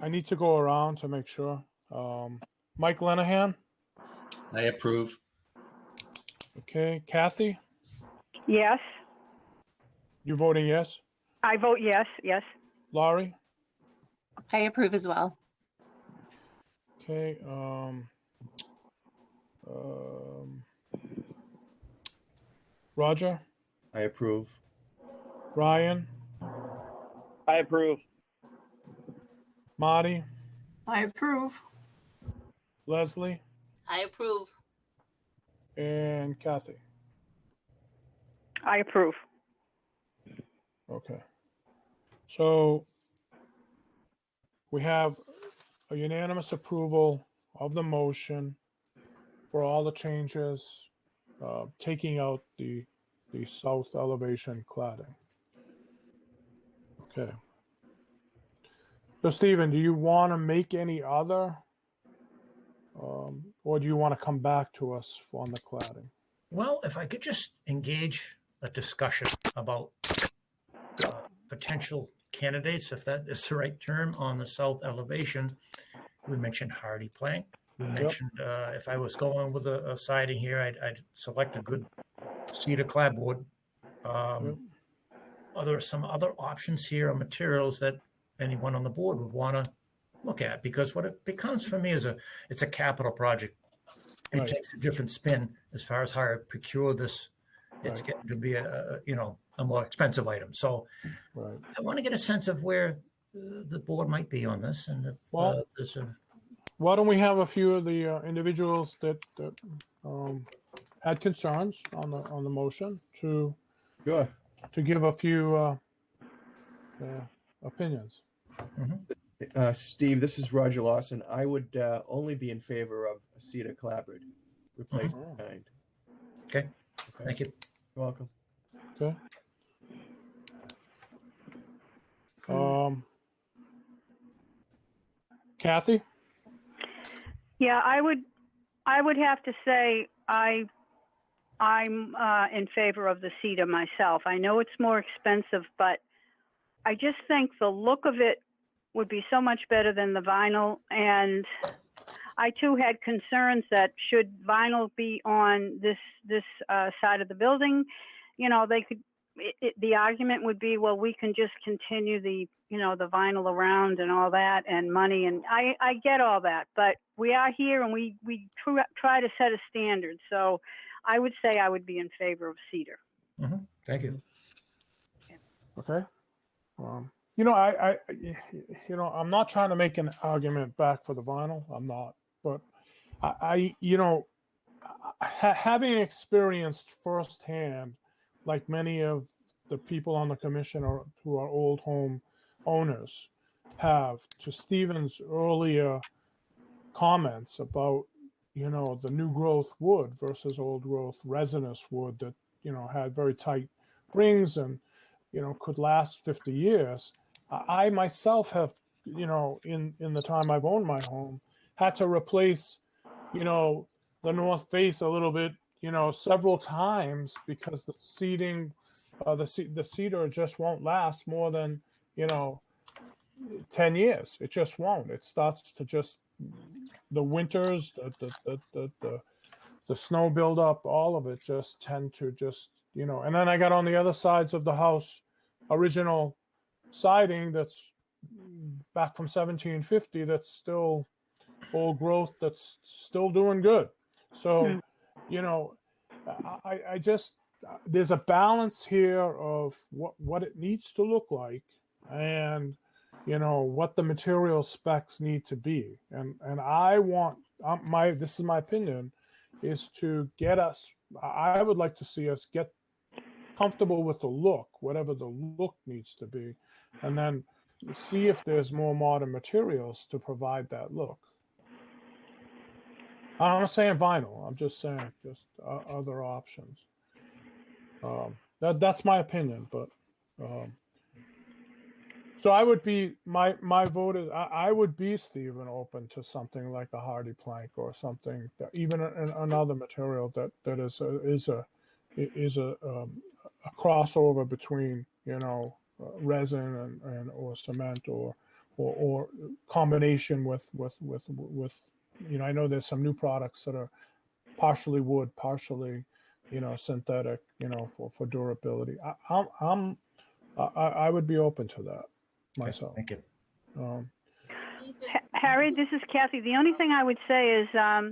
A: I need to go around to make sure. Mike Lenahan,
F: I approve.
A: okay. Kathy,
B: Yes.
A: you voting yes?
B: I vote yes. Yes.
A: Laurie,
H: I approve as well.
A: okay. Roger,
G: I approve.
A: Ryan,
C: I approve.
A: Marty,
I: I approve.
A: Leslie,
E: I approve.
A: and Kathy.
B: I approve.
A: Okay. So we have a unanimous approval of the motion for all the changes, taking out the south elevation cladding. Okay. So Stephen, do you want to make any other, or do you want to come back to us on the cladding?
D: Well, if I could just engage a discussion about potential candidates, if that is the right term, on the south elevation. We mentioned hardy plank. We mentioned if I was going with a siding here, I'd select a good cedar clapboard. Are there some other options here or materials that anyone on the board would want to look at? Because what it becomes for me is it's a capital project. It
A: Right.
D: takes a different spin as far as how I procure this. It's
A: Right.
D: getting to be a more expensive item. So
A: Right.
D: I want to get a sense of where the board might be on this, and if
A: Well,
D: there's a
A: why don't we have a few of the individuals that had concerns on the motion to
G: Sure.
A: give a few opinions.
G: Steve, this is Roger Lawson. I would only be in favor of a cedar clapboard replacement kind.
D: Okay. Thank you.
G: You're welcome.
A: Okay. Kathy?
B: Yeah, I would have to say I'm in favor of the cedar myself. I know it's more expensive, but I just think the look of it would be so much better than the vinyl. And I too had concerns that should vinyl be on this side of the building, they could. The argument would be, well, we can just continue the vinyl around and all that and money. And I get all that, but we are here and we try to set a standard. So I would say I would be in favor of cedar.
D: Thank you.
A: Okay. I'm not trying to make an argument back for the vinyl. I'm not, but having experienced firsthand, like many of the people on the commission who are old home owners have, to Stephen's earlier comments about, the new growth wood versus old growth resinous wood that, had very tight rings and, could last 50 years. I myself have, in the time I've owned my home, had to replace, the north face a little bit, several times because the seating, the cedar just won't last more than, 10 years. It just won't. It starts to just, the winters, the snow buildup, all of it just tend to just, and then I got on the other sides of the house, original siding that's back from 1750 that's still old growth, that's still doing good. So, I just, there's a balance here of what it needs to look like and, what the material specs need to be. And I want, this is my opinion, is to get us, I would like to see us get comfortable with the look, whatever the look needs to be, and then see if there's more modern materials to provide that look. I'm not saying vinyl. I'm just saying just other options. That's my opinion, but so I would be my vote is I would be, Stephen, open to something like a hardy plank or something that, even another material that is a crossover between resin and or cement or combination with I know there's some new products that are partially wood, partially synthetic, for durability. I would be open to that myself.
D: Thank you.
B: Harry, this is Kathy. The only thing I would say is I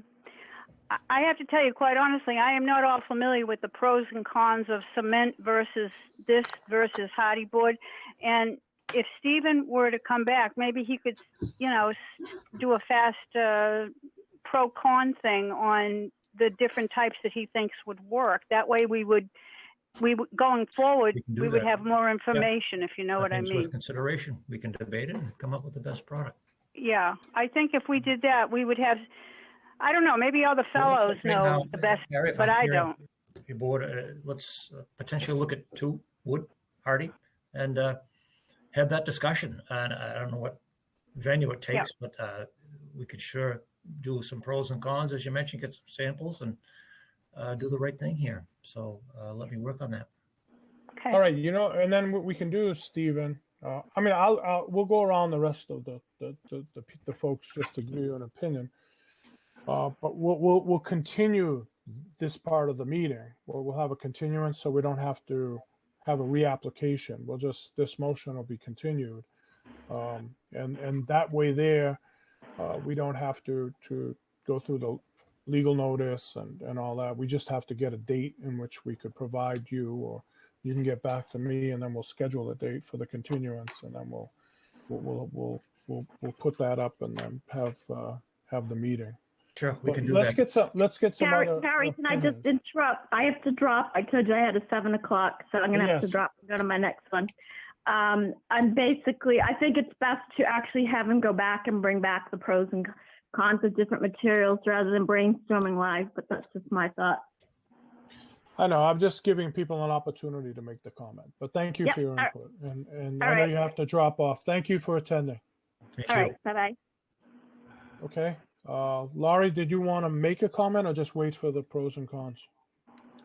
B: have to tell you, quite honestly, I am not all familiar with the pros and cons of cement versus hardy board. And if Stephen were to come back, maybe he could, do a fast pro-con thing on the different types that he thinks would work. That way we would going forward, we would have more information, if you know what I mean.
D: Worth consideration. We can debate it and come up with the best product.
B: Yeah, I think if we did that, we would have, I don't know, maybe all the fellows know the best,
D: Harry,
B: but I don't.
D: Your board, let's potentially look at two wood, hardy, and have that discussion. And I don't know what venue it takes, but we could sure do some pros and cons, as you mentioned, get some samples and do the right thing here. So let me work on that.
B: Okay.
A: All right, and then what we can do, Stephen, we'll go around the rest of the folks just to give you an opinion. But we'll continue this part of the meeting. We'll have a continuance, so we don't have to have a reapplication. This motion will be continued. And that way there, we don't have to go through the legal notice and all that. We just have to get a date in which we could provide you, or you can get back to me, and then we'll schedule a date for the continuance, and then we'll put that up and then have the meeting.
D: Sure, we
A: But
D: can do
A: let's
D: that.
A: get some other
J: Barry, can I just
A: opinions.
J: interrupt? I have to drop. I told you I had a 7 o'clock, so I'm going to have to
A: Yes.
J: drop and go to my next one. I think it's best to actually have him go back and bring back the pros and cons of different materials rather than brainstorming live, but that's just my thought.
A: I know, I'm just giving people an opportunity to make the comment, but thank you
J: Yep,
A: for your
J: all-
A: input. And
J: all
A: I know
J: right.
A: you have to drop off. Thank you for attending.
D: Thank
J: All
D: you.
J: right, bye-bye.
A: Okay. Laurie, did you want to make a comment or just wait for the pros and cons?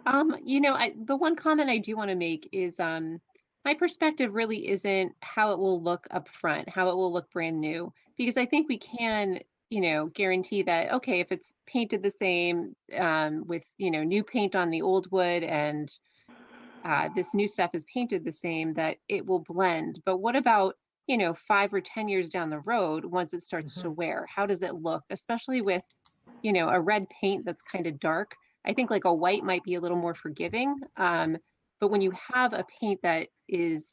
H: The one comment I do want to make is my perspective really isn't how it will look up front, how it will look brand new, because I think we can, guarantee that, okay, if it's painted the same with, new paint on the old wood and this new stuff is painted the same, that it will blend. But what about, 5 or 10 years down the road, once it starts to wear? How does it look, especially with, a red paint that's kind of dark? I think like a white might be a little more forgiving. But when you have a paint that is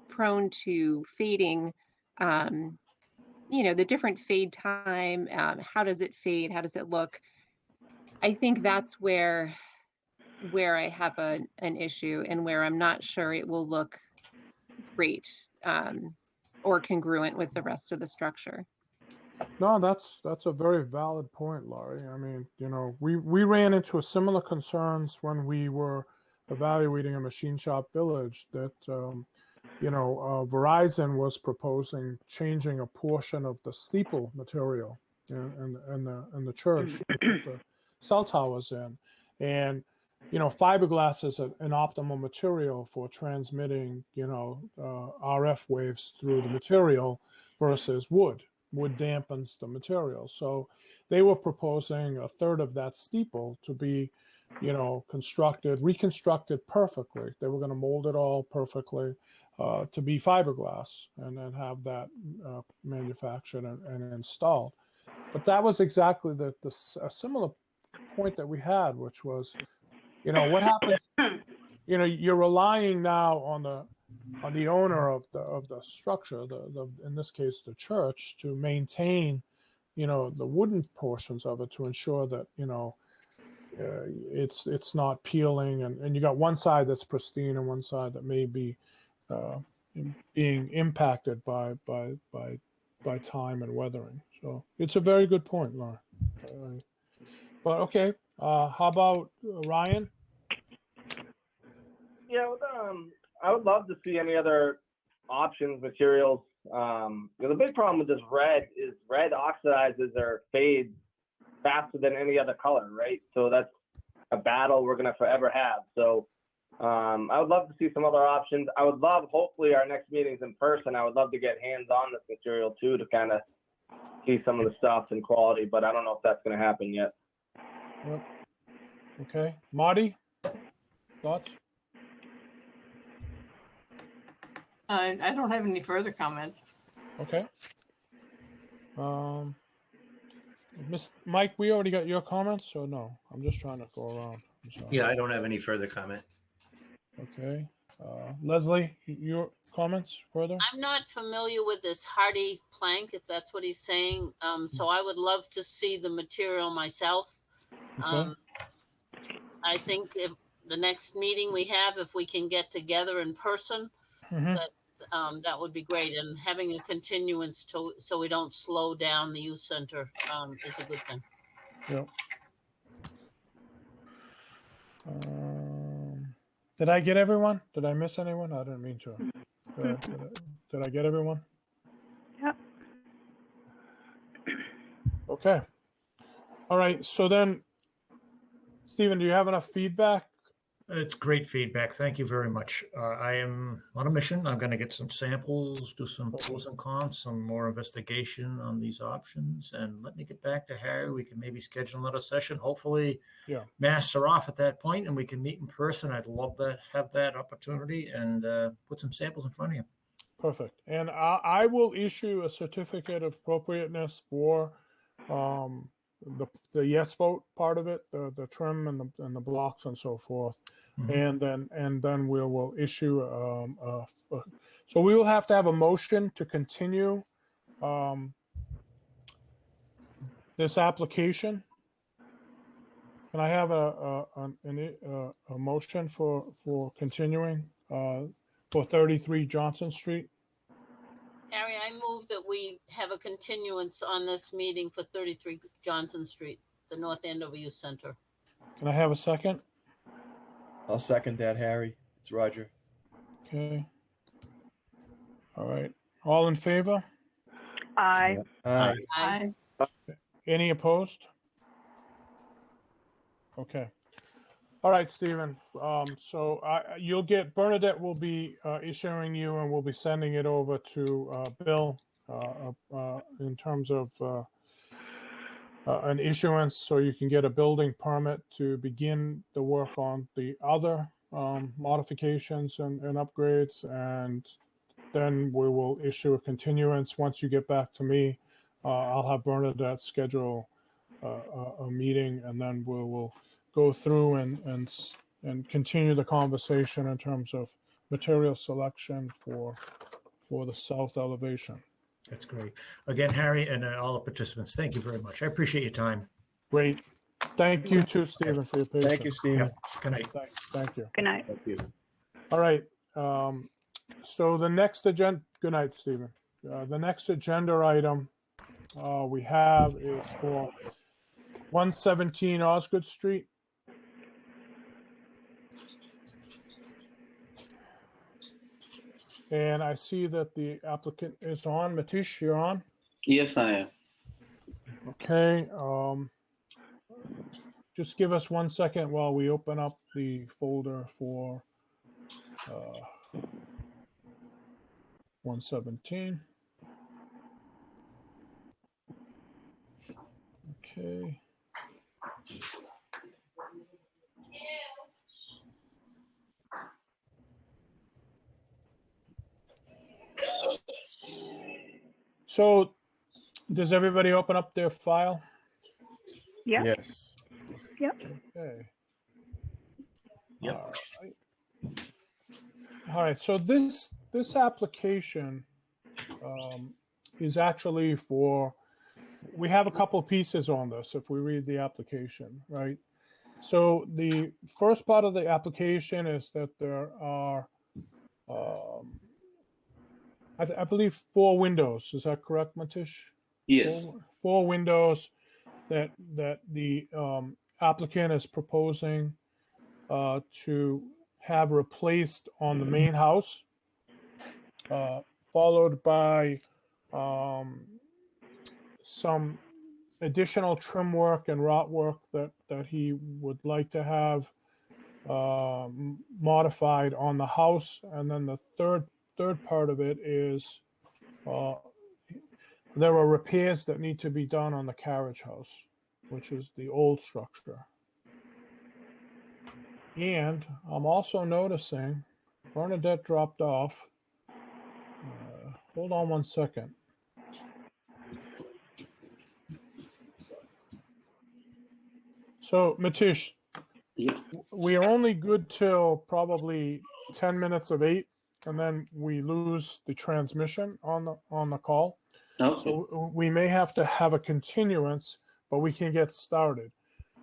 H: prone to fading, the different fade time, how does it fade? How does it look? I think that's where I have an issue, and where I'm not sure it will look great or congruent with the rest of the structure.
A: No, that's a very valid point, Laurie. I mean, we ran into a similar concerns when we were evaluating a machine shop village that, Verizon was proposing changing a portion of the steeple material in the church to put the cell towers in. And, fiberglass is an optimal material for transmitting, RF waves through the material versus wood. Wood dampens the material. So they were proposing a third of that steeple to be, reconstructed perfectly. They were going to mold it all perfectly to be fiberglass and then have that manufactured and installed. But that was exactly a similar point that we had, which was, what happens, you're relying now on the owner of the structure, in this case the church, to maintain, the wooden portions of it to ensure that it's not peeling, and you got one side that's pristine and one side that may be being impacted by time and weathering. So it's a very good point, Laura. But okay, how about Ryan?
C: Yeah, I would love to see any other options, materials. The big problem with this red is red oxidizes or fades faster than any other color, right? So that's a battle we're gonna forever have. So I would love to see some other options. I would love, hopefully, our next meeting's in person. I would love to get hands on this material too, to kind of see some of the stuff and quality, but I don't know if that's gonna happen yet.
A: Yep. Okay, Marty, thoughts?
I: I don't have any further comments.
A: Okay. Miss Mike, we already got your comments, so no? I'm just trying to go around. I'm sorry.
F: Yeah, I don't have any further comment.
A: Okay. Leslie, your comments further?
E: I'm not familiar with this hardy plank, if that's what he's saying. So I would love to see the material myself.
A: Okay.
E: I think if the next meeting we have, if we can get together in person,
A: Mhm.
E: that would be great. And having a continuance so we don't slow down the youth center is a good thing.
A: Yep. Did I get everyone? Did I miss anyone? I didn't mean to. Did I get everyone?
B: Yep.
A: Okay. All right. So then, Stephen, do you have enough feedback
D: It's great feedback. Thank you very much. I am on a mission. I'm going to get some samples, do some pros and cons, some more investigation on these options, and let me get back to Harry. We can maybe schedule another session. Hopefully, masks are off at that point, and we can meet in person. I'd love to have that opportunity and put some samples in front of you.
A: Perfect. And I will issue a certificate of appropriateness for the yes vote part of it, the trim and the blocks and so forth.
D: Mhm.
A: And then we will issue so we will have to have a motion to continue this application. Can I have a motion for continuing for 33 Johnson Street?
E: Harry, I move that we have a continuance on this meeting for 33 Johnson Street, the North Andover Youth Center.
A: Can I have a second?
G: I'll second that, Harry. It's Roger.
A: Okay. All right. All in favor?
B: Aye.
G: Aye.
E: Aye.
A: Any opposed? Okay. All right, Stephen. So you'll get, Bernadette will be issuing you, and we'll be sending it over to Bill in terms of an issuance, so you can get a building permit to begin the work on the other modifications and upgrades, and then we will issue a continuance. Once you get back to me, I'll have Bernadette schedule a meeting, and then we will go through and continue the conversation in terms of material selection for the south elevation.
D: That's great. Again, Harry, and all the participants, thank you very much. I appreciate your time.
A: Great. Thank you too, Stephen, for your patience.
G: Thank you, Stephen.
D: Good night.
A: Thank you.
B: Good night.
G: Thank you.
A: All right. So the next agenda, good night, Stephen. The next agenda item we have is for 117 Osgood Street. And I see that the applicant is on. Matish, you're on?
K: Yes, I am.
A: Okay. Just give us 1 second while we open up the folder for 117. Okay. So does everybody open up their file?
B: Yeah.
G: Yes.
A: Okay.
F: Yep.
A: All right. All right. So this application is actually for, we have a couple of pieces on this if we read the application, right? So the first part of the application is that there are, I believe, 4 windows. Is that correct, Matish?
K: Yes.
A: Four windows that the applicant is proposing to have replaced on the main house, followed by some additional trim work and wrought work that he would like to have modified on the house. And then the third part of it is there are repairs that need to be done on the carriage house, which is the old structure. And I'm also noticing Bernadette dropped off. Hold on 1 second. So, Matish,
K: Yeah.
A: we are only good till probably 10 minutes of 8, and then we lose the transmission on the call.
K: Okay.
A: So we may have to have a continuance, but we can get started.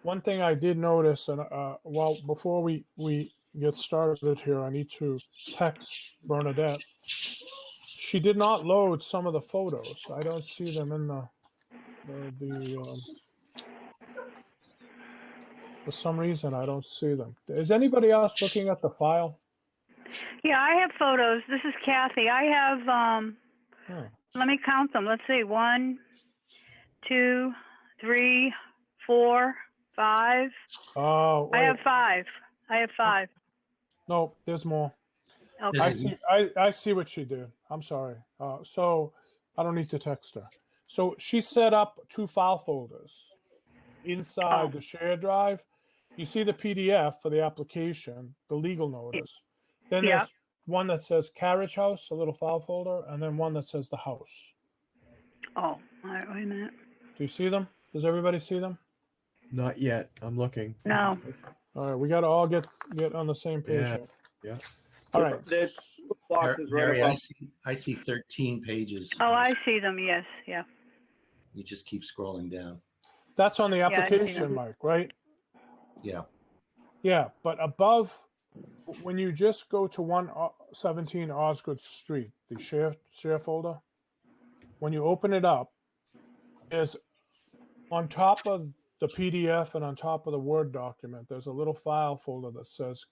A: One thing I did notice, and well, before we get started here, I need to text Bernadette. She did not load some of the photos. I don't see them in for some reason, I don't see them. Is anybody else looking at the file?
B: Yeah, I have photos. This is Kathy. I have, let me count them. Let's see. 1, 2, 3, 4, 5.
A: Oh,
B: I have 5. I have 5.
A: No, there's more.
B: Okay.
A: I see. I see what she did. I'm sorry. So I don't need to text her. So she set up 2 file folders inside the shared drive. You see the PDF for the application, the legal notice. Then
B: Yeah.
A: there's one that says carriage house, a little file folder, and then one that says the house.
B: Oh, all right, wait a minute.
A: Do you see them? Does everybody see them?
G: Not yet. I'm looking.
B: No.
A: All right, we got to all get on the same page.
G: Yeah.
A: here.
G: Yeah.
A: All right.
C: There's boxes right
F: Harry,
C: above.
F: I see 13 pages.
B: Oh, I see them. Yes. Yeah.
F: You just keep scrolling down.
A: That's on the
B: I see
A: application,
B: them.
A: Mike, right?
F: Yeah.
A: Yeah, but above, when you just go to 117 Osgood Street, the share folder, when you open it up, is on top of the PDF and on top of the Word document, there's a little file folder that says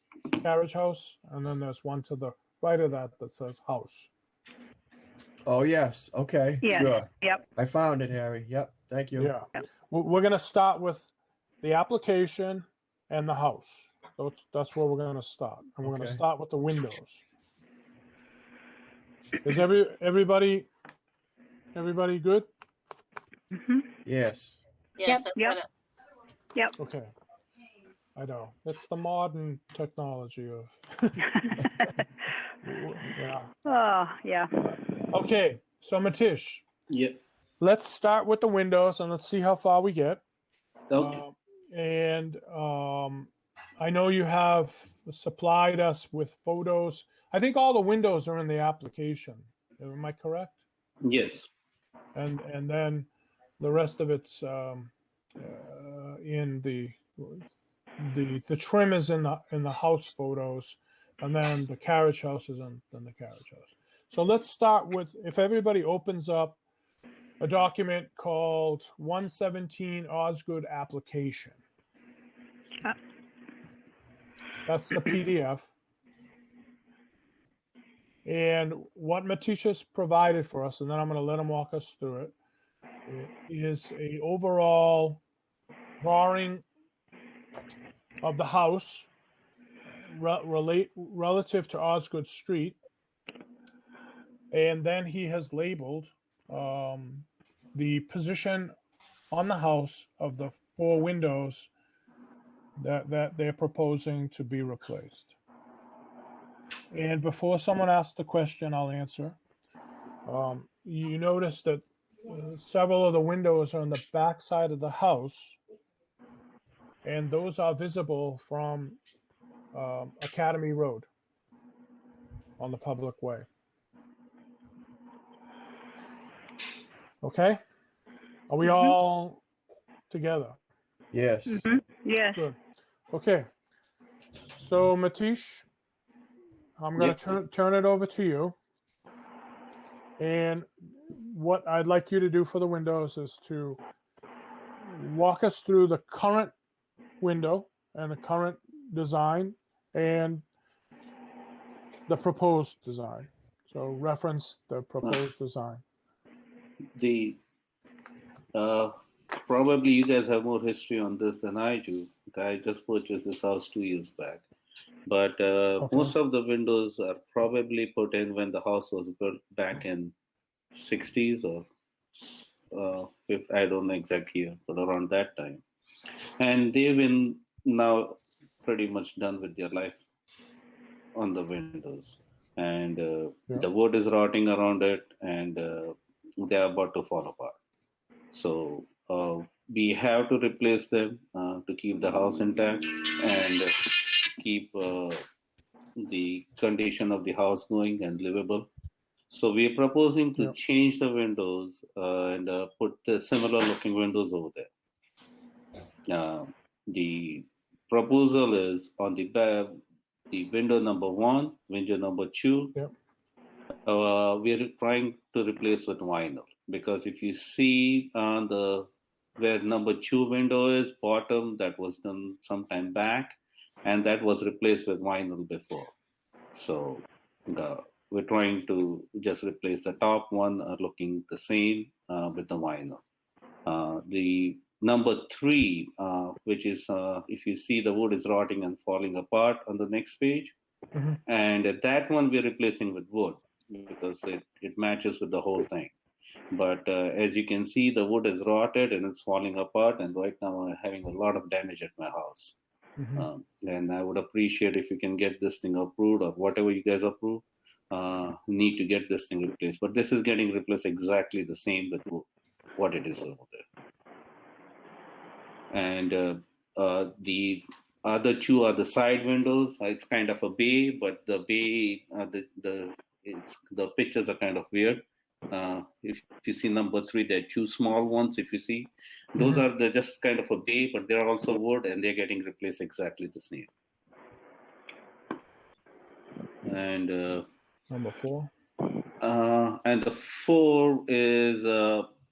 A: carriage house, and then there's one to the right of that that says house.
G: Oh, yes. Okay.
B: Yes.
G: Sure.
B: Yep.
G: I found it, Harry. Yep. Thank you.
A: Yeah. We're going to start with the application and the house. That's where we're going to start. And we're going to
G: Okay.
A: start with the windows. Is everybody good?
B: Mhm.
G: Yes.
E: Yes,
B: Yep,
E: I've got
B: yep.
E: it.
A: Okay. I know. It's the modern technology of yeah.
B: Oh, yeah.
A: Okay. So Matish,
K: Yeah.
A: let's start with the windows and let's see how far we get.
K: Okay.
A: I know you have supplied us with photos. I think all the windows are in the application. Am I correct?
K: Yes.
A: And then the rest of it's in the trim is in the house photos, and then the carriage house is in the carriage house. So let's start with, if everybody opens up a document called 117 Osgood Application. That's the PDF. And what Matisha's provided for us, and then I'm going to let him walk us through it, is a overall drawing of the house relative to Osgood Street. And then he has labeled the position on the house of the 4 windows that they're proposing to be replaced. And before someone asks the question, I'll answer. You notice that several of the windows are on the back side of the house, and those are visible from Academy Road on the public way. Okay? Are we all together?
G: Yes.
B: Mm-hmm. Yes.
A: Good. Okay. So Matish, I'm going
K: Yep.
A: to turn it over to you. And what I'd like you to do for the windows is to walk us through the current window and the current design and the proposed design. So reference the proposed design.
K: The probably you guys have more history on this than I do. I just purchased this house 2 years back, but most of the windows are probably put in when the house was built back in 60s or if I don't know exact year, but around that time. And they've been now pretty much done with their life on the windows, and the wood is rotting around it, and they are about to fall apart. So we have to replace them to keep the house intact and keep the condition of the house going and livable. So we are proposing to change the windows and put similar looking windows over there. The proposal is on the back, the window number 1, window number 2. We are trying to replace with vinyl, because if you see on the where number 2 window is bottom, that was done some time back, and that was replaced with vinyl before. So we're trying to just replace the top one, looking the same with the vinyl. The number 3, which is if you see the wood is rotting and falling apart on the next page.
A: Mhm.
K: And that one we're replacing with wood because it matches with the whole thing. But as you can see, the wood is rotted and it's falling apart. And right now I'm having a lot of damage at my house.
A: Mhm.
K: And I would appreciate if you can get this thing approved or whatever you guys approve. Need to get this thing replaced. But this is getting replaced exactly the same with what it is over there. And the other 2 are the side windows. It's kind of a bay, but the bay, the pictures are kind of weird. If you see number 3, there are 2 small ones. If you see, those are just kind of a bay, but they're also wood, and they're getting replaced exactly the same. And
A: Number 4.
K: and the 4 is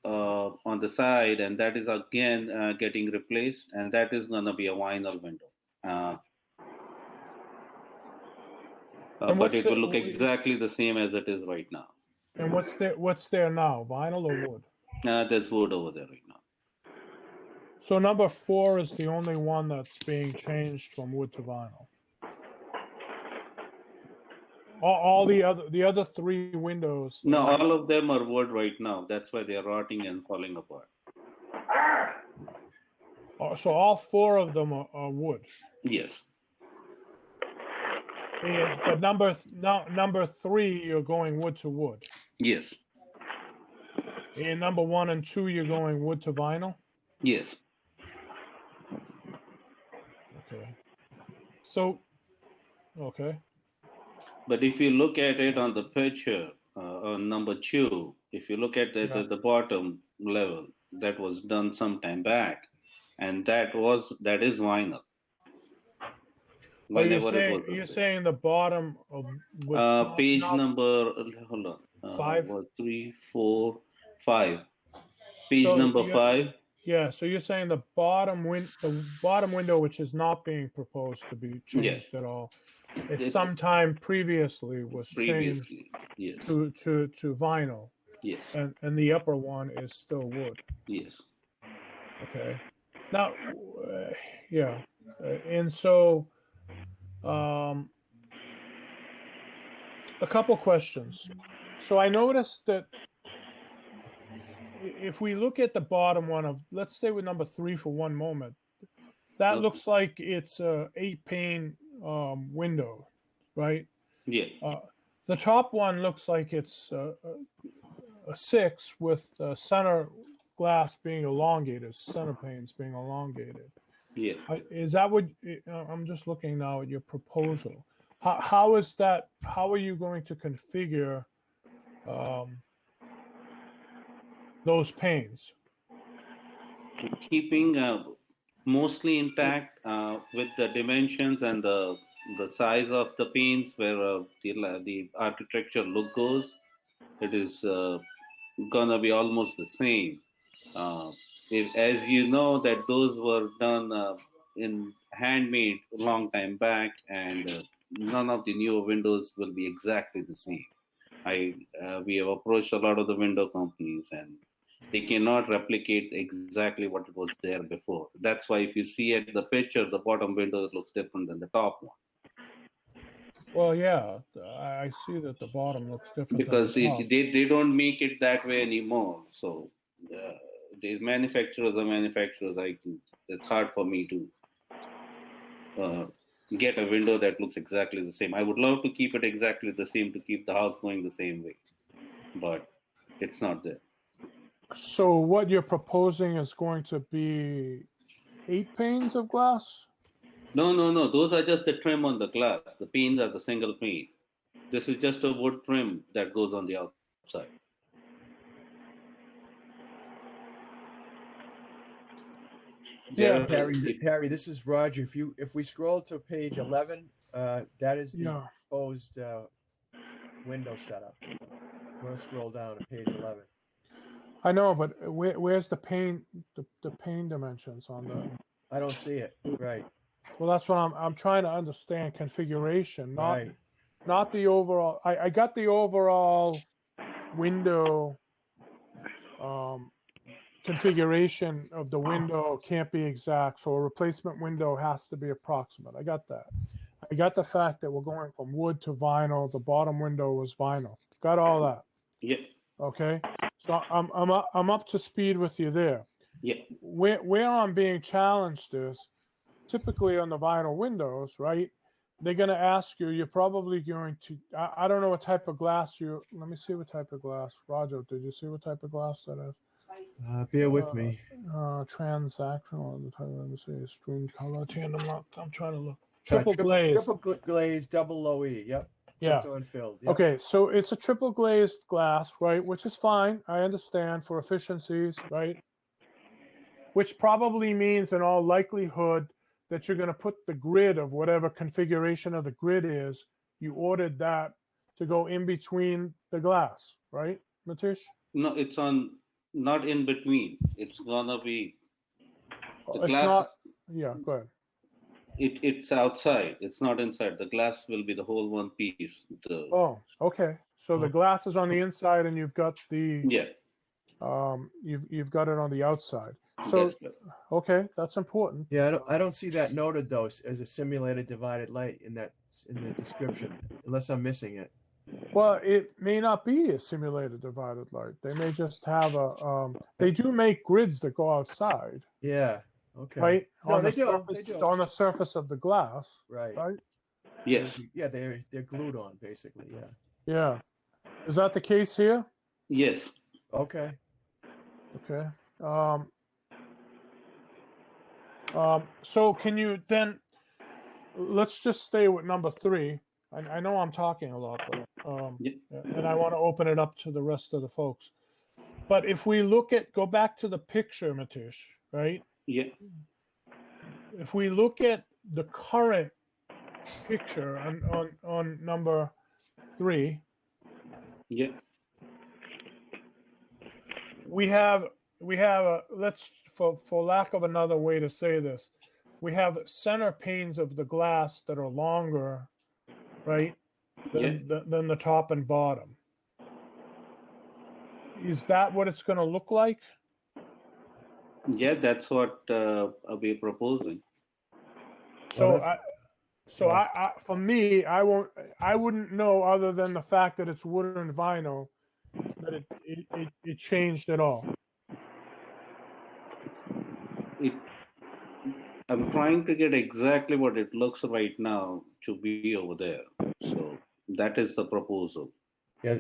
K: on the side, and that is again getting replaced, and that is going to be a vinyl window. But it will look exactly the same as it is right now.
A: And what's there now? Vinyl or wood?
K: There's wood over there right now.
A: So number 4 is the only one that's being changed from wood to vinyl. All the other 3 windows.
K: No, all of them are wood right now. That's why they're rotting and falling apart.
A: So all 4 of them are wood.
K: Yes.
A: But number 3, you're going wood to wood.
K: Yes.
A: And number 1 and 2, you're going wood to vinyl.
K: Yes.
A: Okay. So, okay.
K: But if you look at it on the picture, on number 2, if you look at it at the bottom level, that was done some time back, and that is vinyl.
A: You're saying the bottom of
K: page number, hold on,
A: 5,
K: 3, 4, 5. Page number 5.
A: Yeah, so you're saying the bottom window, which is not being proposed to be changed at all. It sometime previously was changed
K: yes.
A: to vinyl.
K: Yes.
A: And the upper one is still wood.
K: Yes.
A: Okay. Now, yeah, and so a couple questions. So I noticed that if we look at the bottom one of, let's stay with number 3 for one moment, that looks like it's a 8-pane window, right?
K: Yeah.
A: The top one looks like it's a 6 with center glass being elongated, center panes being elongated.
K: Yeah.
A: Is that what I'm just looking now at your proposal? How is that? How are you going to configure those panes?
K: Keeping mostly intact with the dimensions and the size of the panes where the architecture look goes, it is gonna be almost the same. As you know that those were done in handmade a long time back, and none of the newer windows will be exactly the same. We have approached a lot of the window companies, and they cannot replicate exactly what was there before. That's why if you see at the picture, the bottom window looks different than the top one.
A: Well, yeah, I see that the bottom looks different
K: because
A: than the top.
K: they don't make it that way anymore. So the manufacturers are manufacturers. It's hard for me to get a window that looks exactly the same. I would love to keep it exactly the same to keep the house going the same way, but it's not there.
A: So what you're proposing is going to be 8 panes of glass?
K: No. Those are just the trim on the glass. The panes are the single pane. This is just a wood trim that goes on the outside.
A: Yeah,
G: Harry, this is Roger. If we scroll to page 11, that is the proposed window setup. We're gonna scroll down to page 11.
A: I know, but where's the pane dimensions on the?
G: I don't see it. Right.
A: Well, that's what I'm trying to understand configuration,
G: Right.
A: not the overall. I got the overall window configuration of the window can't be exact, so a replacement window has to be approximate. I got that. I got the fact that we're going from wood to vinyl. The bottom window was vinyl. Got all that.
K: Yeah.
A: Okay. So I'm up to speed with you there.
K: Yeah.
A: Where I'm being challenged is typically on the vinyl windows, right? They're going to ask you, you're probably going to, I don't know what type of glass let me see what type of glass. Roger, did you see what type of glass that is?
G: Bear with me.
A: Transactional, let me see, stream color, tandem lock. I'm trying to look. Triple glaze.
G: Triple glaze, double low E. Yep.
A: Yeah.
G: Filled. Yep.
A: Okay, so it's a triple glazed glass, right? Which is fine. I understand for efficiencies, right? Which probably means in all likelihood that you're going to put the grid of whatever configuration of the grid is, you ordered that to go in between the glass, right, Matish?
K: No, it's not in between. It's gonna be the
A: It's
K: glass.
A: not, yeah, go ahead.
K: It's outside. It's not inside. The glass will be the whole one piece.
A: Oh, okay. So the glass is on the inside, and you've got the you've got it on the outside. So okay, that's important.
G: Yeah, I don't see that noted though as a simulated divided light in the description, unless I'm missing it.
A: Well, it may not be a simulated divided light. They may just have a. They do make grids that go outside.
G: Yeah. Okay.
A: Right.
G: No,
A: on
G: they
A: the
G: do.
A: surface,
G: They do.
A: on the surface of the glass.
G: Right.
A: Right.
K: Yes.
G: Yeah, they're glued on basically. Yeah.
A: Yeah. Is that the case here?
K: Yes.
G: Okay.
A: Okay. So can you then? Let's just stay with number 3. I know I'm talking a lot, but and I want to open it up to the rest of the folks. But if we go back to the picture, Matish, right?
K: Yeah.
A: If we look at the current picture on number 3,
K: yeah,
A: we have a, let's for lack of another way to say this, we have center panes of the glass that are longer, right, than the top and bottom. Is that what it's going to look like?
K: Yeah, that's what we're proposing.
A: So for me, I wouldn't know other than the fact that it's wood and vinyl that it changed at all.
K: I'm trying to get exactly what it looks right now to be over there. So that is the proposal.
G: Yeah,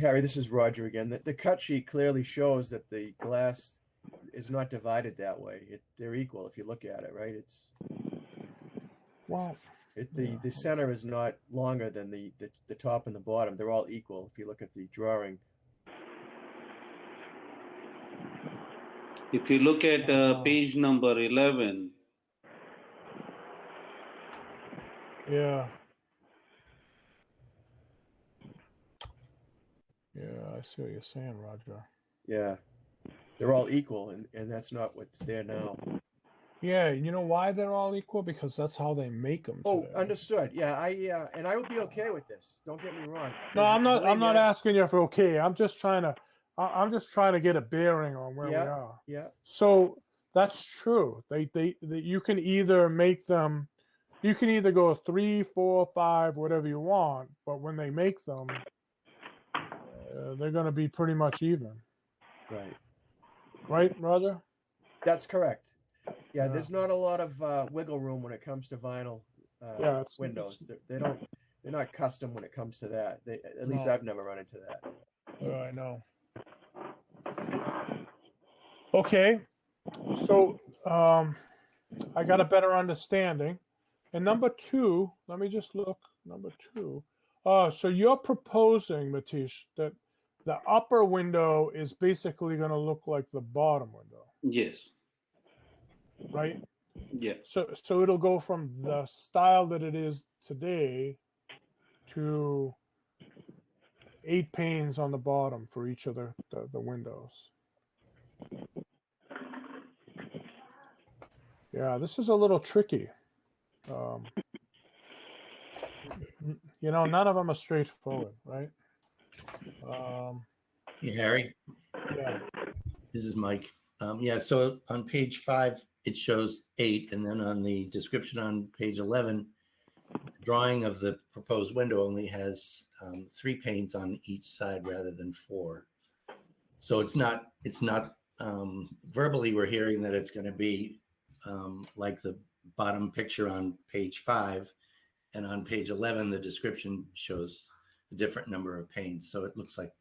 G: Harry, this is Roger again. The cut sheet clearly shows that the glass is not divided that way. They're equal if you look at it, right? It's
A: wow.
G: The center is not longer than the top and the bottom. They're all equal if you look at the drawing.
K: If you look at page number 11.
A: Yeah. Yeah, I see what you're saying, Roger.
G: Yeah. They're all equal, and that's not what's there now.
A: Yeah, you know why they're all equal? Because that's how they make them today.
G: Oh, understood. Yeah, and I would be okay with this. Don't get me wrong.
A: No, I'm not asking you for okay. I'm just trying to get a bearing on where we are.
G: Yeah.
A: So that's true. They you can either make them, you can either go 3, 4, 5, whatever you want, but when they make them, they're going to be pretty much even.
G: Right.
A: Right, Roger?
G: That's correct. Yeah, there's not a lot of wiggle room when it comes to vinyl windows. They're not custom when it comes to that. At least I've never run into that.
A: Oh, I know. Okay, so I got a better understanding. And number 2, let me just look. Number 2. So you're proposing, Matish, that the upper window is basically going to look like the bottom window.
K: Yes.
A: Right?
K: Yeah.
A: So it'll go from the style that it is today to 8 panes on the bottom for each of the windows. Yeah, this is a little tricky. None of them are straightforward, right?
F: Hey, Harry.
A: Yeah.
F: This is Mike. Yeah, so on page 5, it shows 8, and then on the description on page 11, the drawing of the proposed window only has 3 panes on each side rather than 4. So it's not verbally we're hearing that it's going to be like the bottom picture on page 5, and on page 11, the description shows a different number of panes. So it looks like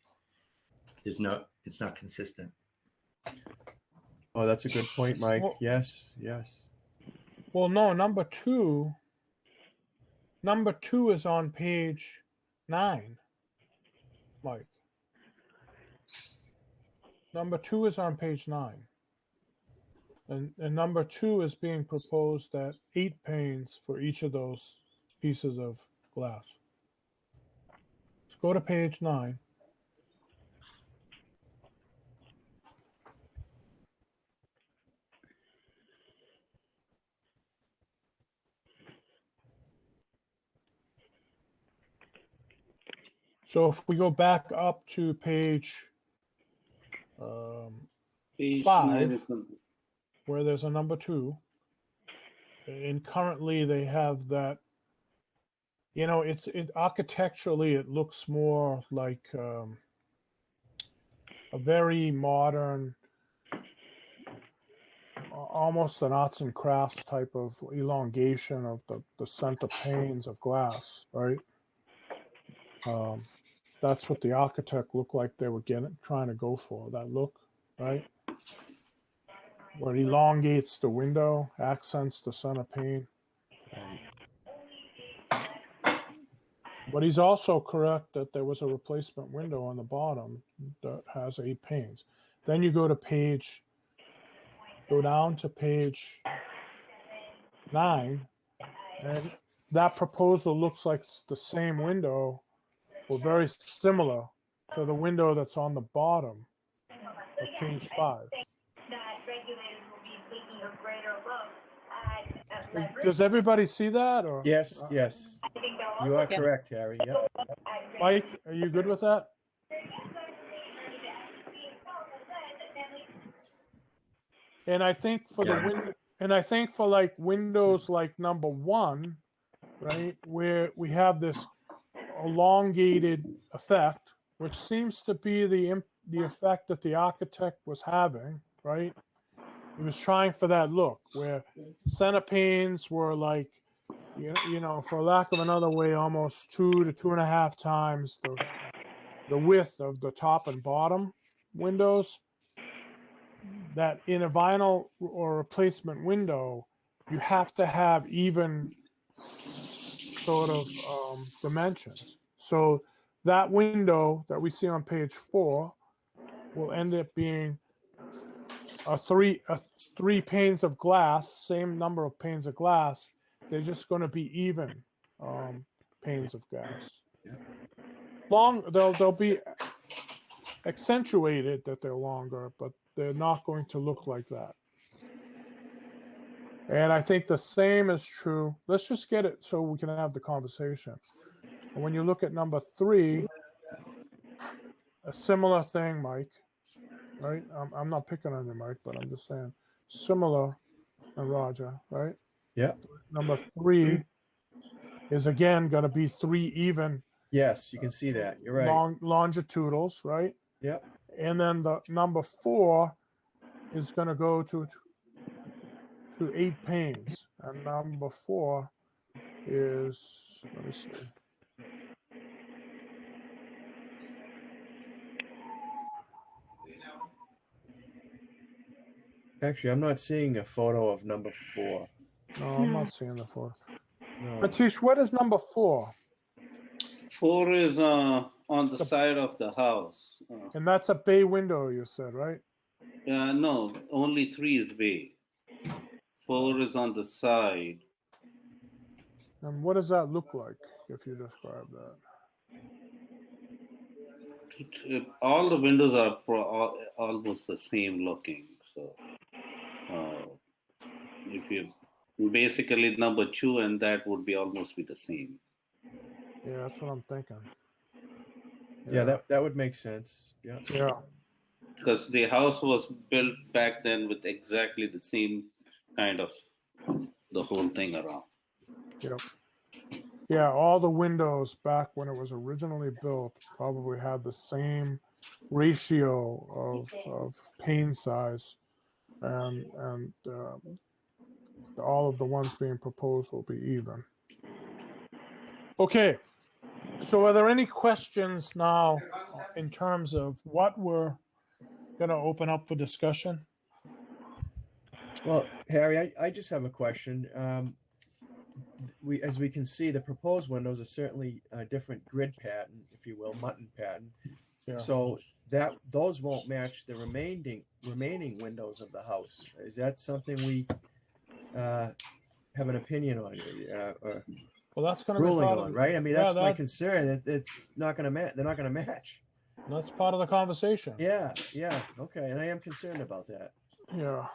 F: it's not consistent.
G: Oh, that's a good point, Mike.
A: Well-
G: Yes, yes.
A: Well, no, number two is on page 9, Mike. Number 2 is on page 9. And number 2 is being proposed at 8 panes for each of those pieces of glass. Let's go to page 9. So if we go back up to page
K: Page
A: 5,
K: 9 is on-
A: where there's a number 2, and currently they have that, you know, architecturally it looks more like a very modern, almost an arts and crafts type of elongation of the center panes of glass, right? That's what the architect looked like they were trying to go for, that look, right? Where it elongates the window, accents the center pane. But he's also correct that there was a replacement window on the bottom that has 8 panes. Then you go down to page 9, and that proposal looks like it's the same window, or very similar to the window that's on the bottom of page 5. Does everybody see that? Or
G: Yes, yes. You are correct, Harry. Yep.
A: Mike, are you good with that? And I think for like windows like number 1, right, where we have this elongated effect, which seems to be the effect that the architect was having, right? He was trying for that look where center panes were like, you know, for lack of another way, almost 2 to 2.5 times the width of the top and bottom windows. That in a vinyl or replacement window, you have to have even sort of dimensions. So that window that we see on page 4 will end up being three panes of glass, same number of panes of glass. They're just going to be even panes of glass. They'll be accentuated that they're longer, but they're not going to look like that. And I think the same is true. Let's just get it so we can have the conversation. When you look at number 3, a similar thing, Mike, right? I'm not picking on you, Mike, but I'm just saying similar, and Roger, right?
G: Yeah.
A: Number 3 is again going to be 3 even.
G: Yes, you can see that. You're right.
A: Longitudinals, right?
G: Yep.
A: And then the number 4 is going to go to 8 panes, and number 4 is, let me see.
G: Actually, I'm not seeing a photo of number 4.
A: No, I'm not seeing the 4.
G: No.
A: Matish, what is number 4?
K: 4 is on the side of the house.
A: And that's a bay window, you said, right?
K: No, only 3 is bay. 4 is on the side.
A: And what does that look like if you describe that?
K: All the windows are almost the same looking. So if you basically number 2, and that would be almost be the same.
A: Yeah, that's what I'm thinking.
G: Yeah, that would make sense. Yeah.
A: Yeah.
K: because the house was built back then with exactly the same kind of the whole thing around.
A: Yep. Yeah, all the windows back when it was originally built probably had the same ratio of pane size, and all of the ones being proposed will be even. Okay, so are there any questions now in terms of what we're going to open up for discussion?
G: Well, Harry, I just have a question. As we can see, the proposed windows are certainly a different grid pattern, if you will, mutton pattern.
A: Yeah.
G: So those won't match the remaining windows of the house. Is that something we have an opinion on, or
A: Well, that's going to be
G: ruling
A: part
G: on,
A: of,
G: right? I mean,
A: yeah,
G: that's my concern. That it's not going to match. They're not going to match.
A: That's part of the conversation.
G: Yeah. Okay, and I am concerned about that.
A: Yeah.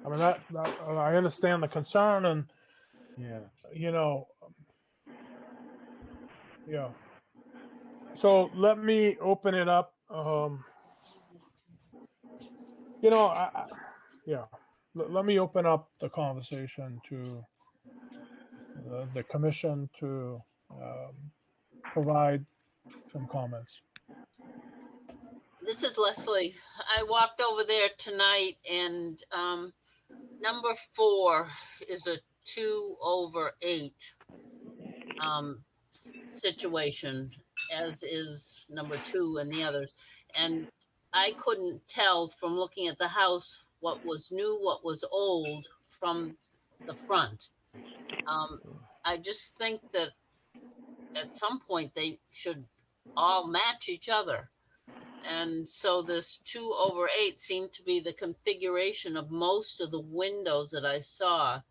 A: I mean, that I understand the concern, and
G: Yeah.
A: Yeah. So let me open it up. Let me open up the conversation to the commission to provide some comments.
E: This is Leslie. I walked over there tonight, and number 4 is a 2/8 situation, as is number 2 and the others. And I couldn't tell from looking at the house what was new, what was old from the front. I just think that at some point they should all match each other. And so this 2/8 seemed to be the configuration of most of the windows that I saw.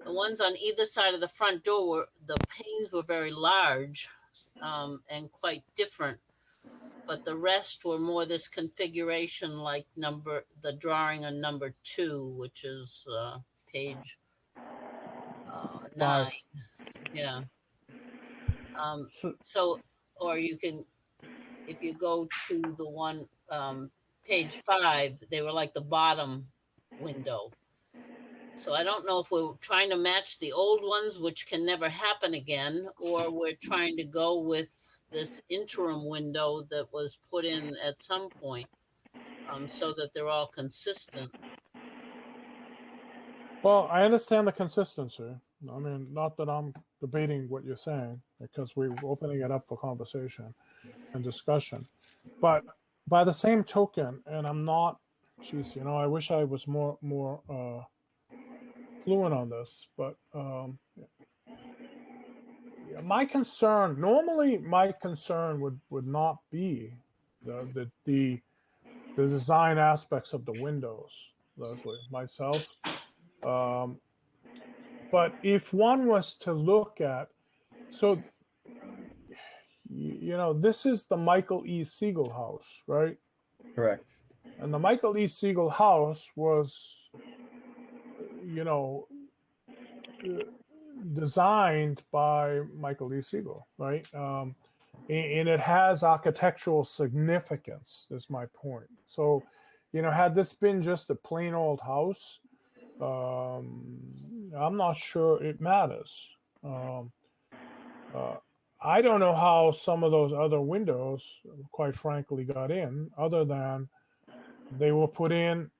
E: The ones on either side of the front door the panes were very large and quite different, but the rest were more this configuration like the drawing on number 2, which is page 9. Yeah. So, or you can, if you go to the one, page 5, they were like the bottom window. So I don't know if we're trying to match the old ones, which can never happen again, or we're trying to go with this interim window that was put in at some point, so that they're all consistent.
A: Well, I understand the consistency. I mean, not that I'm debating what you're saying, because we're opening it up for conversation and discussion. But by the same token, and I'm not, I wish I was more fluent on this, but my concern would not be the design aspects of the windows, Leslie, myself. But if one was to look at, this is the Michael E. Siegel house, right?
G: Correct.
A: And the Michael E. Siegel house was, designed by Michael E. Siegel, right? And it has architectural significance, is my point. So, had this been just a plain old house, I'm not sure it matters. I don't know how some of those other windows, quite frankly, got in, other than they were put in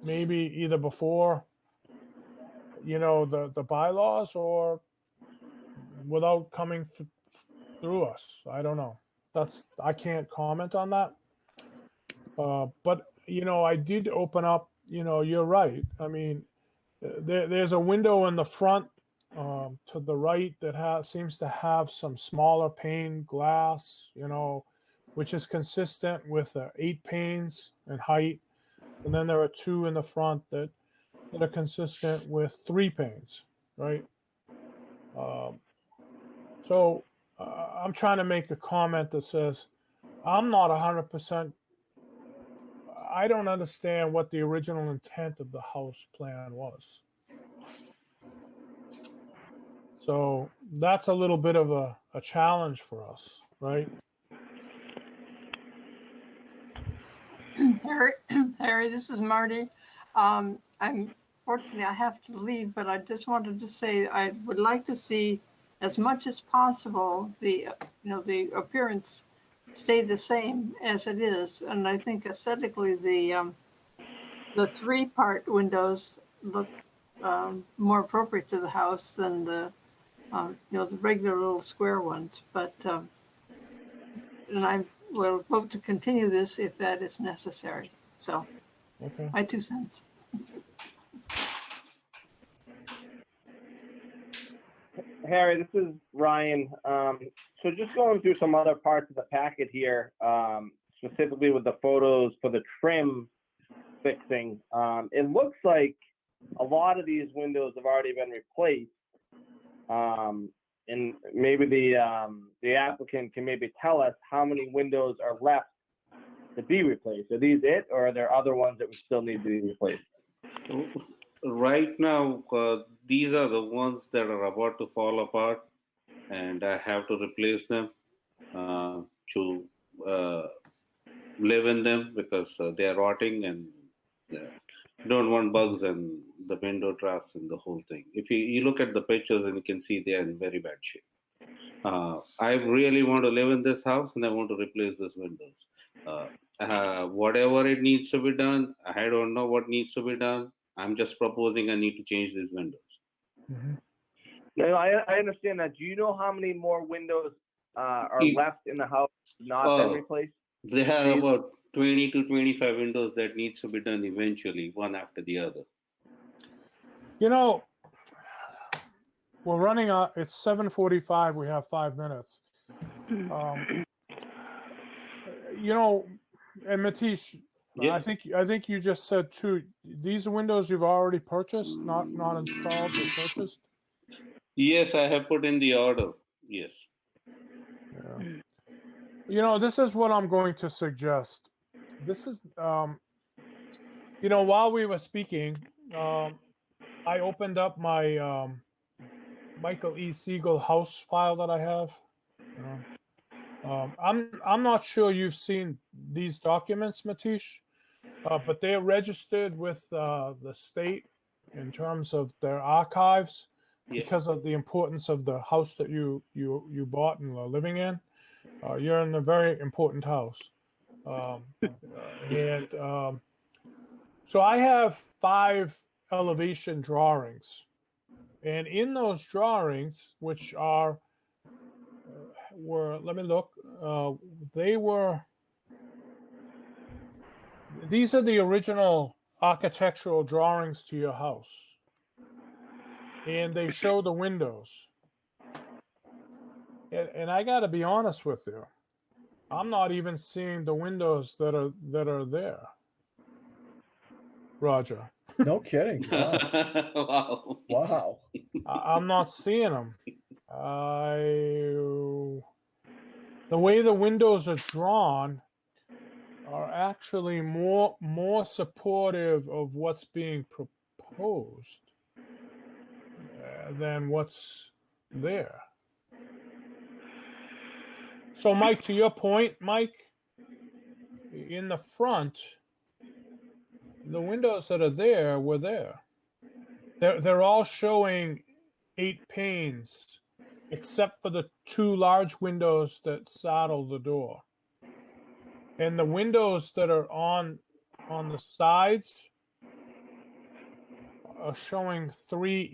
A: maybe either before, the bylaws, or without coming through us. I don't know. I can't comment on that. But, I did open up, you're right. I mean, there's a window in the front to the right that seems to have some smaller pane glass, which is consistent with 8 panes in height. And then there are 2 in the front that are consistent with 3 panes, right? So I'm trying to make a comment that says, I'm not 100%. I don't understand what the original intent of the house plan was. So that's a little bit of a challenge for us, right?
I: Harry, this is Marty. Fortunately, I have to leave, but I just wanted to say I would like to see, as much as possible, the appearance stay the same as it is. And I think aesthetically, the three-part windows look more appropriate to the house than the regular little square ones. But and I will vote to continue this if that is necessary. So,
A: Okay.
I: my 2 cents.
C: Harry, this is Ryan. So just going through some other parts of the packet here, specifically with the photos for the trim fixing. It looks like a lot of these windows have already been replaced. And maybe the applicant can maybe tell us how many windows are left to be replaced. Are these it, or are there other ones that would still need to be replaced?
K: Right now, these are the ones that are about to fall apart, and I have to replace them to live in them because they are rotting and don't want bugs and the window drafts and the whole thing. If you look at the pictures and you can see they are in very bad shape. I really want to live in this house and I want to replace these windows. Whatever it needs to be done, I don't know what needs to be done. I'm just proposing I need to change these windows.
A: Mm-hmm.
C: No, I understand that. Do you know how many more windows are left in the house not been replaced?
K: They have about 20 to 25 windows that needs to be done eventually, one after the other.
A: You know, we're running out. It's 7:45. We have 5 minutes. You know, and Matish,
K: Yes.
A: I think you just said too. These windows you've already purchased, not installed, but purchased.
K: Yes, I have put in the order. Yes.
A: Yeah. You know, this is what I'm going to suggest. This is, you know, while we were speaking, I opened up my Michael E. Siegel house file that I have. I'm not sure you've seen these documents, Matish, but they're registered with the state in terms of their archives because of the importance of the house that you bought and are living in. You're in a very important house. So I have 5 elevation drawings. And in those drawings, which are, let me look, these are the original architectural drawings to your house. And they show the windows. And I got to be honest with you, I'm not even seeing the windows that are there. Roger.
G: No kidding. Wow.
K: Wow.
G: Wow.
A: I'm not seeing them. The way the windows are drawn are actually more supportive of what's being proposed than what's there. So, Mike, to your point, Mike, in the front, the windows that are there were there. They're all showing 8 panes, except for the 2 large windows that saddle the door. And the windows that are on the sides are showing 3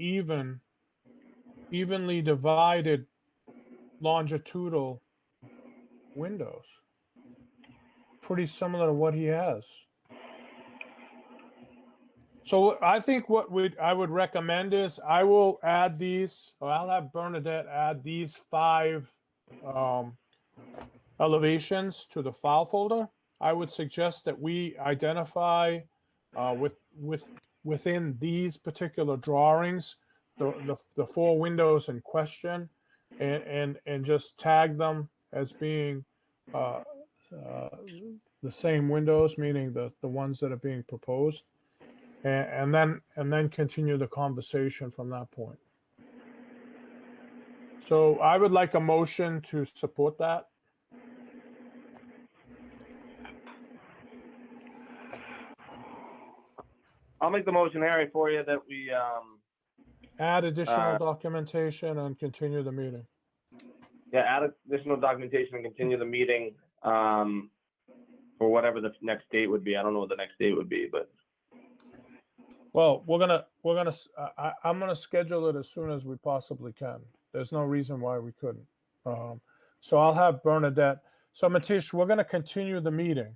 A: evenly divided longitudinal windows. Pretty similar to what he has. So I think what I would recommend is I will add these, or I'll have Bernadette add these 5 elevations to the file folder. I would suggest that we identify within these particular drawings the 4 windows in question, and just tag them as being the same windows, meaning the ones that are being proposed. And then continue the conversation from that point. So I would like a motion to support that.
C: I'll make the motion, Harry, for you that we
A: Add additional documentation and continue the meeting.
C: add additional documentation and continue the meeting for whatever the next date would be. I don't know what the next date would be, but
A: Well, I'm gonna schedule it as soon as we possibly can. There's no reason why we couldn't. So I'll have Bernadette. So Matish, we're gonna continue the meeting.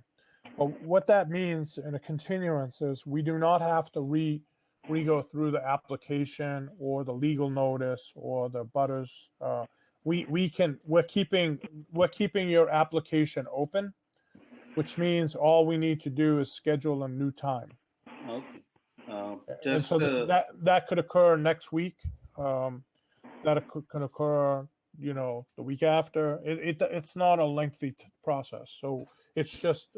A: But what that means in a continuance is we do not have to re-go through the application or the legal notice or the butters. We're keeping your application open, which means all we need to do is schedule a new time.
K: Okay.
A: And so that could occur next week. That could occur, the week after. It's not a lengthy process. So it's just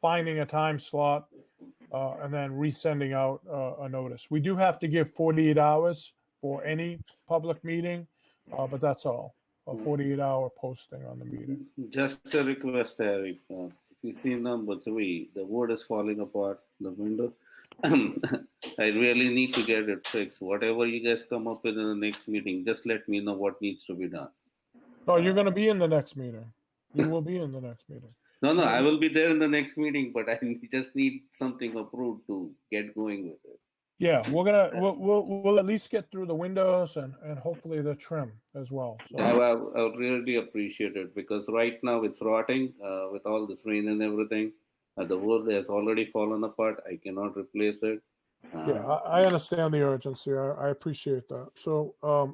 A: finding a time slot and then resending out a notice. We do have to give 48 hours for any public meeting, but that's all. A 48-hour posting on the meeting.
K: Just a request, Harry. If you see number 3, the wood is falling apart, the window. I really need to get it fixed. Whatever you guys come up with in the next meeting, just let me know what needs to be done.
A: Oh, you're going to be in the next meeting. You will be in the next meeting.
K: No, I will be there in the next meeting, but I just need something approved to get going with it.
A: Yeah, we'll at least get through the windows and hopefully the trim as well. So.
K: I would really appreciate it because right now it's rotting with all this rain and everything. The wood has already fallen apart. I cannot replace it.
A: Yeah, I understand the urgency. I appreciate that. So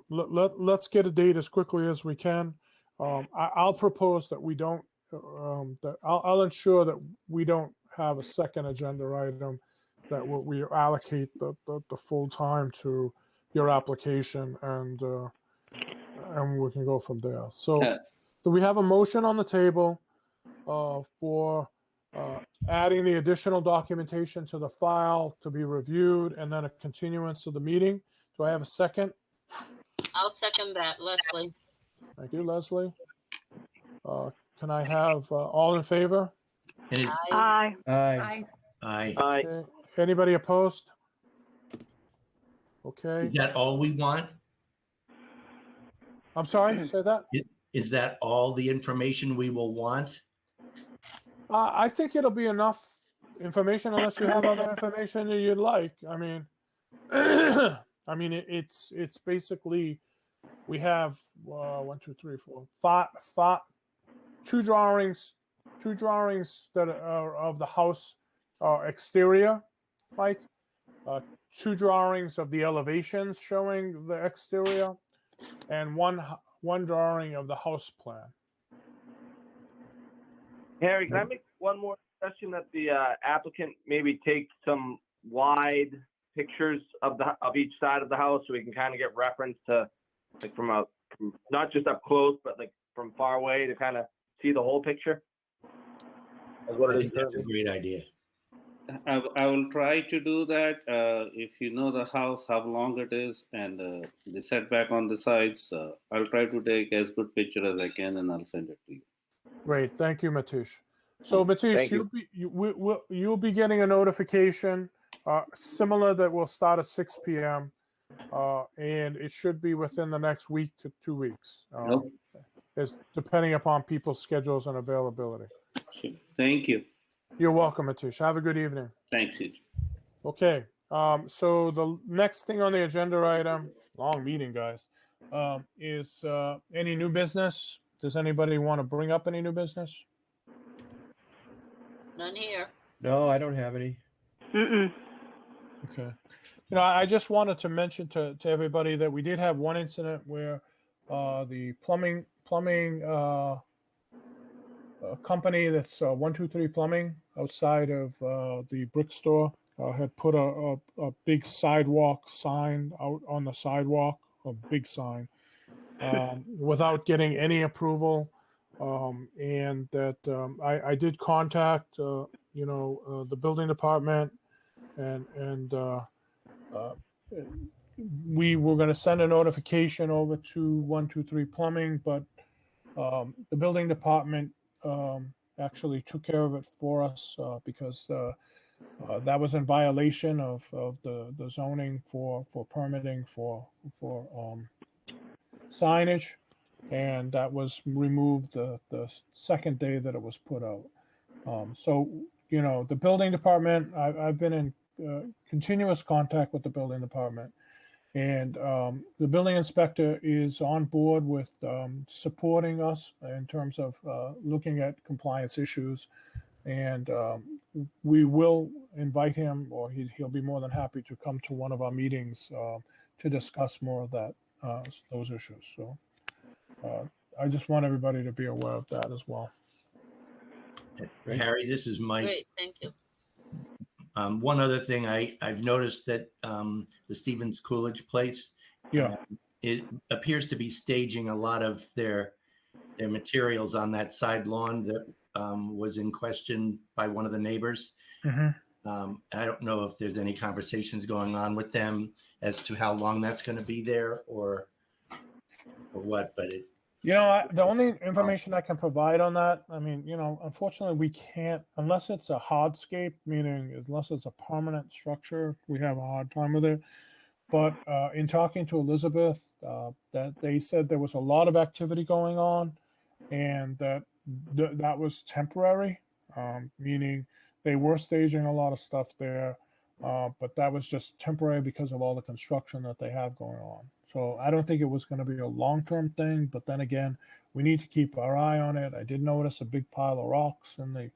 A: let's get a date as quickly as we can. I'll propose that we don't. I'll ensure that we don't have a second agenda item. That we allocate the full time to your application and we can go from there. So do we have a motion on the table for adding the additional documentation to the file to be reviewed and then a continuance of the meeting? Do I have a second?
E: I'll second that, Leslie.
A: Thank you, Leslie. Can I have all in favor?
B: Aye.
G: Aye.
F: Aye.
A: Okay. Anybody opposed? Okay.
F: Is that all we want?
A: I'm sorry, say that?
F: Is that all the information we will want?
A: I think it'll be enough information unless you have other information that you'd like. I mean, it's basically, we have 2 drawings that are of the house exterior, Mike. 2 drawings of the elevations showing the exterior, and one drawing of the house plan.
C: Harry, can I make one more suggestion that the applicant maybe take some wide pictures of each side of the house so we can kind of get reference to, like, from not just up close, but like from far away to kind of see the whole picture?
F: I think that's a great idea.
K: I will try to do that. If you know the house, how long it is, and the setback on the sides, I'll try to take as good picture as I can, and I'll send it to you.
A: Great, thank you, Matish. So Matish, you'll be getting a notification similar that will start at 6 p.m. And it should be within the next week to 2 weeks. Is depending upon people's schedules and availability.
K: Sure. Thank you.
A: You're welcome, Matish. Have a good evening.
K: Thanks, you.
A: Okay. So the next thing on the agenda item, long meeting, guys, is any new business? Does anybody want to bring up any new business?
E: None here.
G: No, I don't have any.
B: Mm-mm.
A: Okay. I just wanted to mention to everybody that we did have one incident where the plumbing company that's 123 Plumbing outside of the brick store had put a big sidewalk sign out on the sidewalk, a big sign, without getting any approval. And that I did contact, the building department and we were going to send a notification over to 123 Plumbing, but the building department actually took care of it for us because that was in violation of the zoning for permitting for signage, and that was removed the second day that it was put out. So, you know, the building department, I've been in continuous contact with the building department, and the building inspector is on board with supporting us in terms of looking at compliance issues. And we will invite him, or he'll be more than happy to come to one of our meetings to discuss more of that, those issues. So I just want everybody to be aware of that as well.
F: Harry, this is Mike.
E: Great, thank you.
F: One other thing, I've noticed that the Stevens Coolidge place, it appears to be staging a lot of their materials on that side lawn that was in question by one of the neighbors. I don't know if there's any conversations going on with them as to how long that's going to be there or what, but it.
A: You know, the only information I can provide on that, I mean, you know, unfortunately we can't, unless it's a hardscape, meaning unless it's a permanent structure, we have a hard time with it. But in talking to Elizabeth, that they said there was a lot of activity going on, and that was temporary, meaning they were staging a lot of stuff there, but that was just temporary because of all the construction that they have going on. So I don't think it was going to be a long-term thing, but then again, we need to keep our eye on it. I did notice a big pile of rocks in the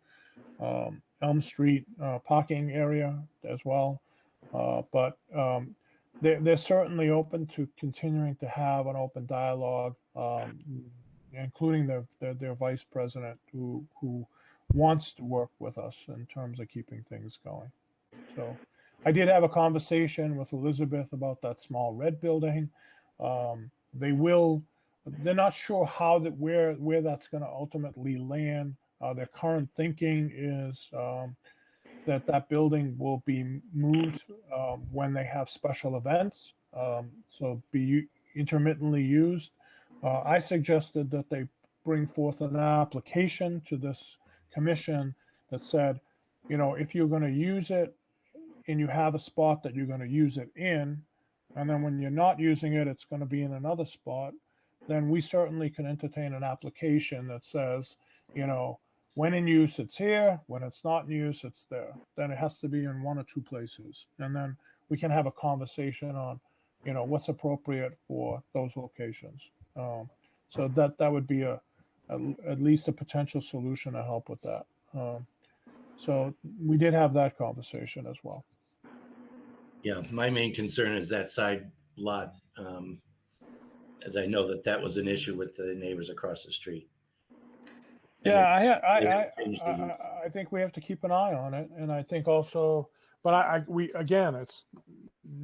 A: Elm Street parking area as well, but they're certainly open to continuing to have an open dialogue, including their vice president who wants to work with us in terms of keeping things going. So I did have a conversation with Elizabeth about that small red building. They're not sure where that's going to ultimately land. Their current thinking is that building will be moved when they have special events, so be intermittently used. I suggested that they bring forth an application to this commission that said, you know, if you're going to use it and you have a spot that you're going to use it in, and then when you're not using it, it's going to be in another spot, then we certainly can entertain an application that says, you know, when in use, it's here. When it's not in use, it's there. Then it has to be in one or two places. And then we can have a conversation on, you know, what's appropriate for those locations. So that would be at least a potential solution to help with that. So we did have that conversation as well.
F: Yeah, my main concern is that side lot, as I know that was an issue with the neighbors across the street.
A: Yeah, I think we have to keep an eye on it, and I think also, but we again, it's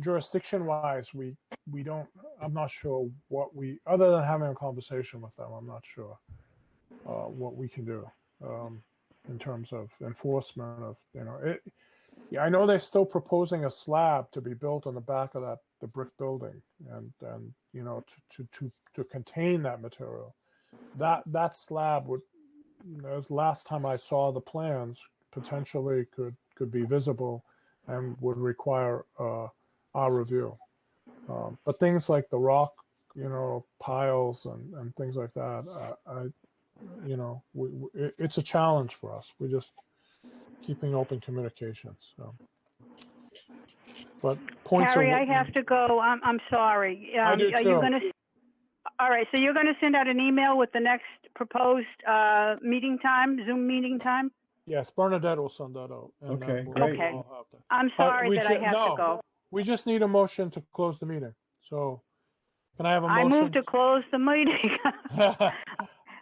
A: jurisdiction wise, we don't. I'm not sure what other than having a conversation with them. I'm not sure what we can do in terms of enforcement of, you know, it. Yeah, I know they're still proposing a slab to be built on the back of the brick building, and you know, to contain that material. That slab would, as last time I saw the plans, potentially could be visible and would require our review. But things like the rock, you know, piles and things like that, you know, it's a challenge for us. We just keeping open communications. So. But points.
B: Harry, I have to go. I'm sorry.
A: I do too.
B: Are you going to? All right. So you're going to send out an email with the next proposed meeting time, Zoom meeting time?
A: Yes, Bernadette will send that out. And
G: Okay,
A: we'll
G: great.
B: Okay. I'm sorry that I have to go.
A: We just need a motion to close the meeting. So can I have a motion?
B: I move to close the meeting.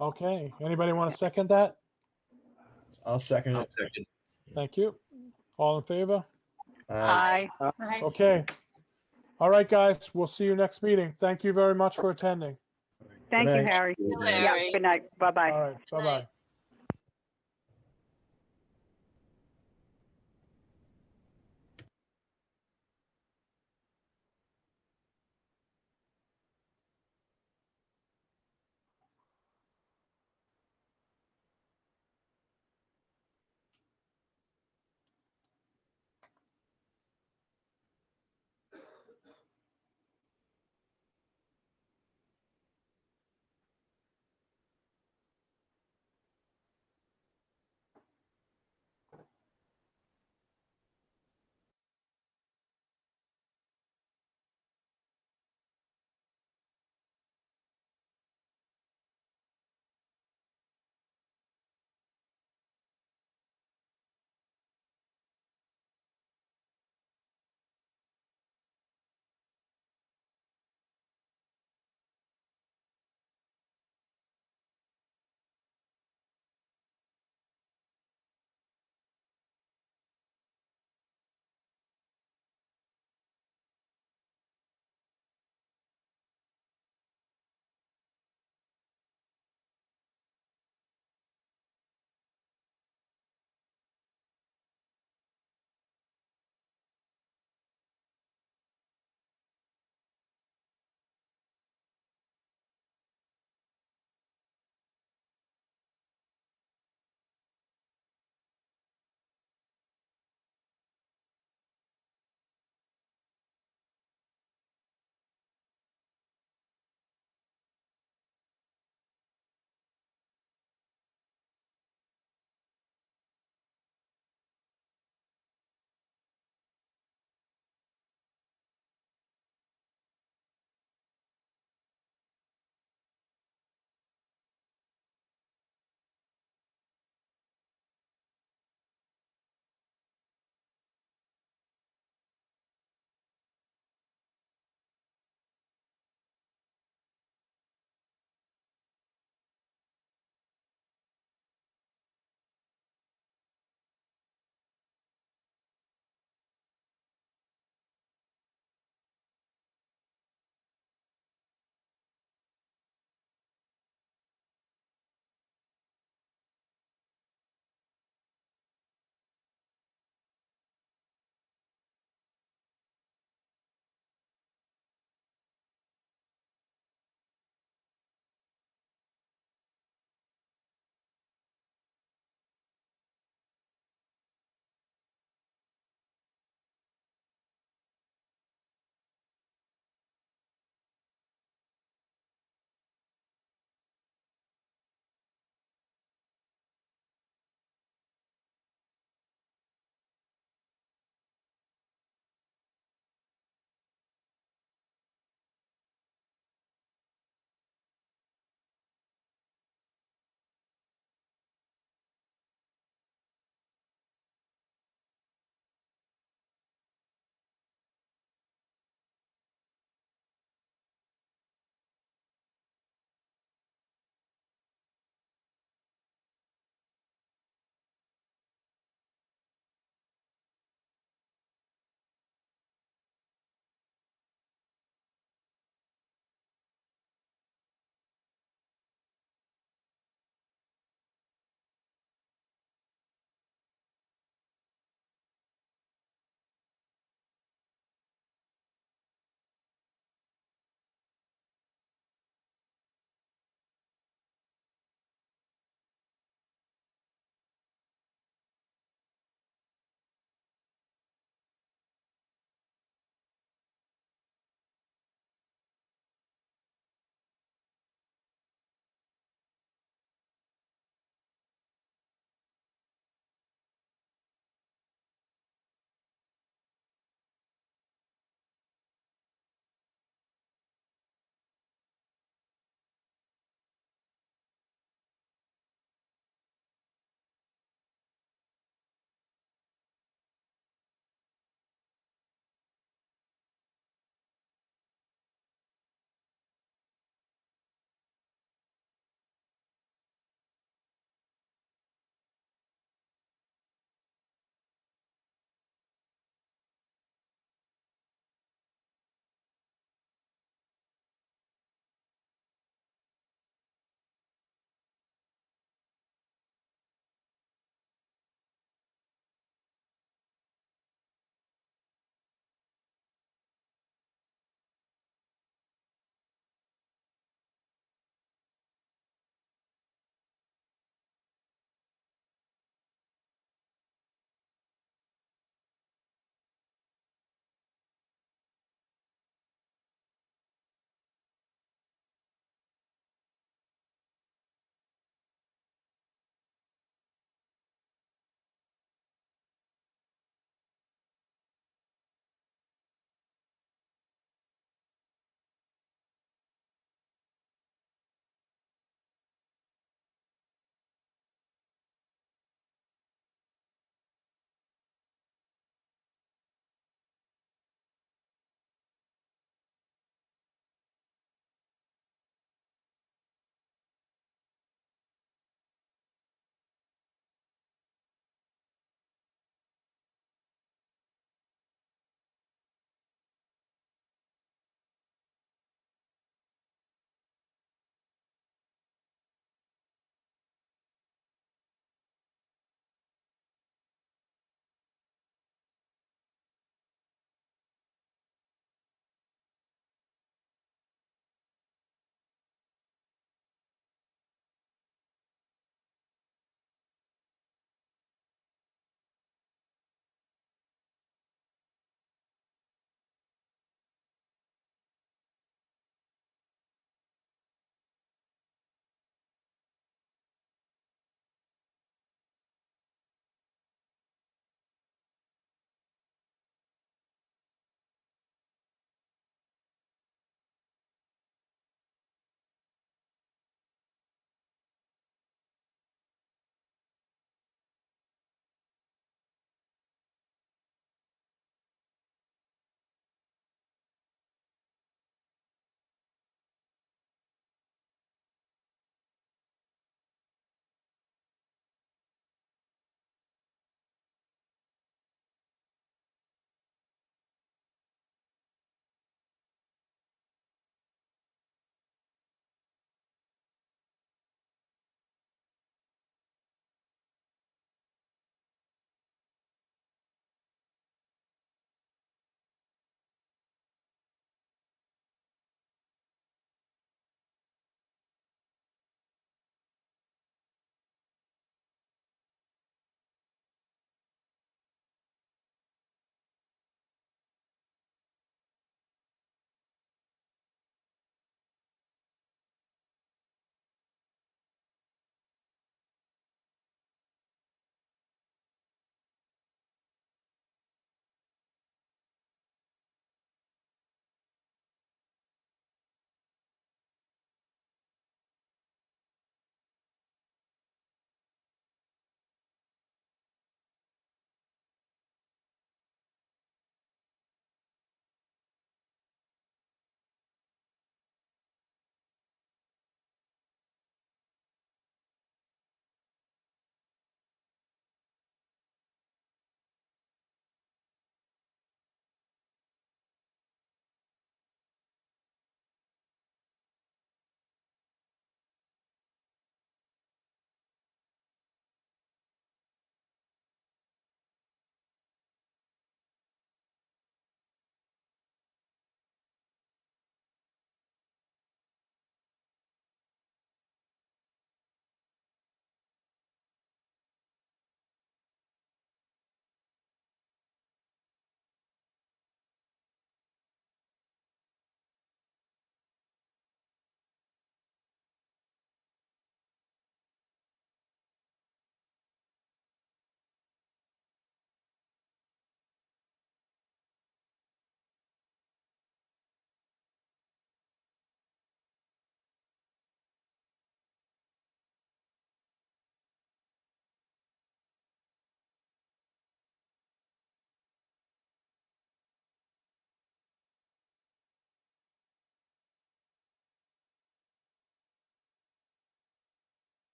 A: Okay. Anybody want to second that?
G: I'll second it.
A: Thank you. All in favor?
H: Aye.
A: Okay. All right, guys. We'll see you next meeting. Thank you very much for attending.
B: Thank you, Harry.
F: Good
E: night.
B: Yeah, good night. Bye-bye.
A: All right. Bye-bye.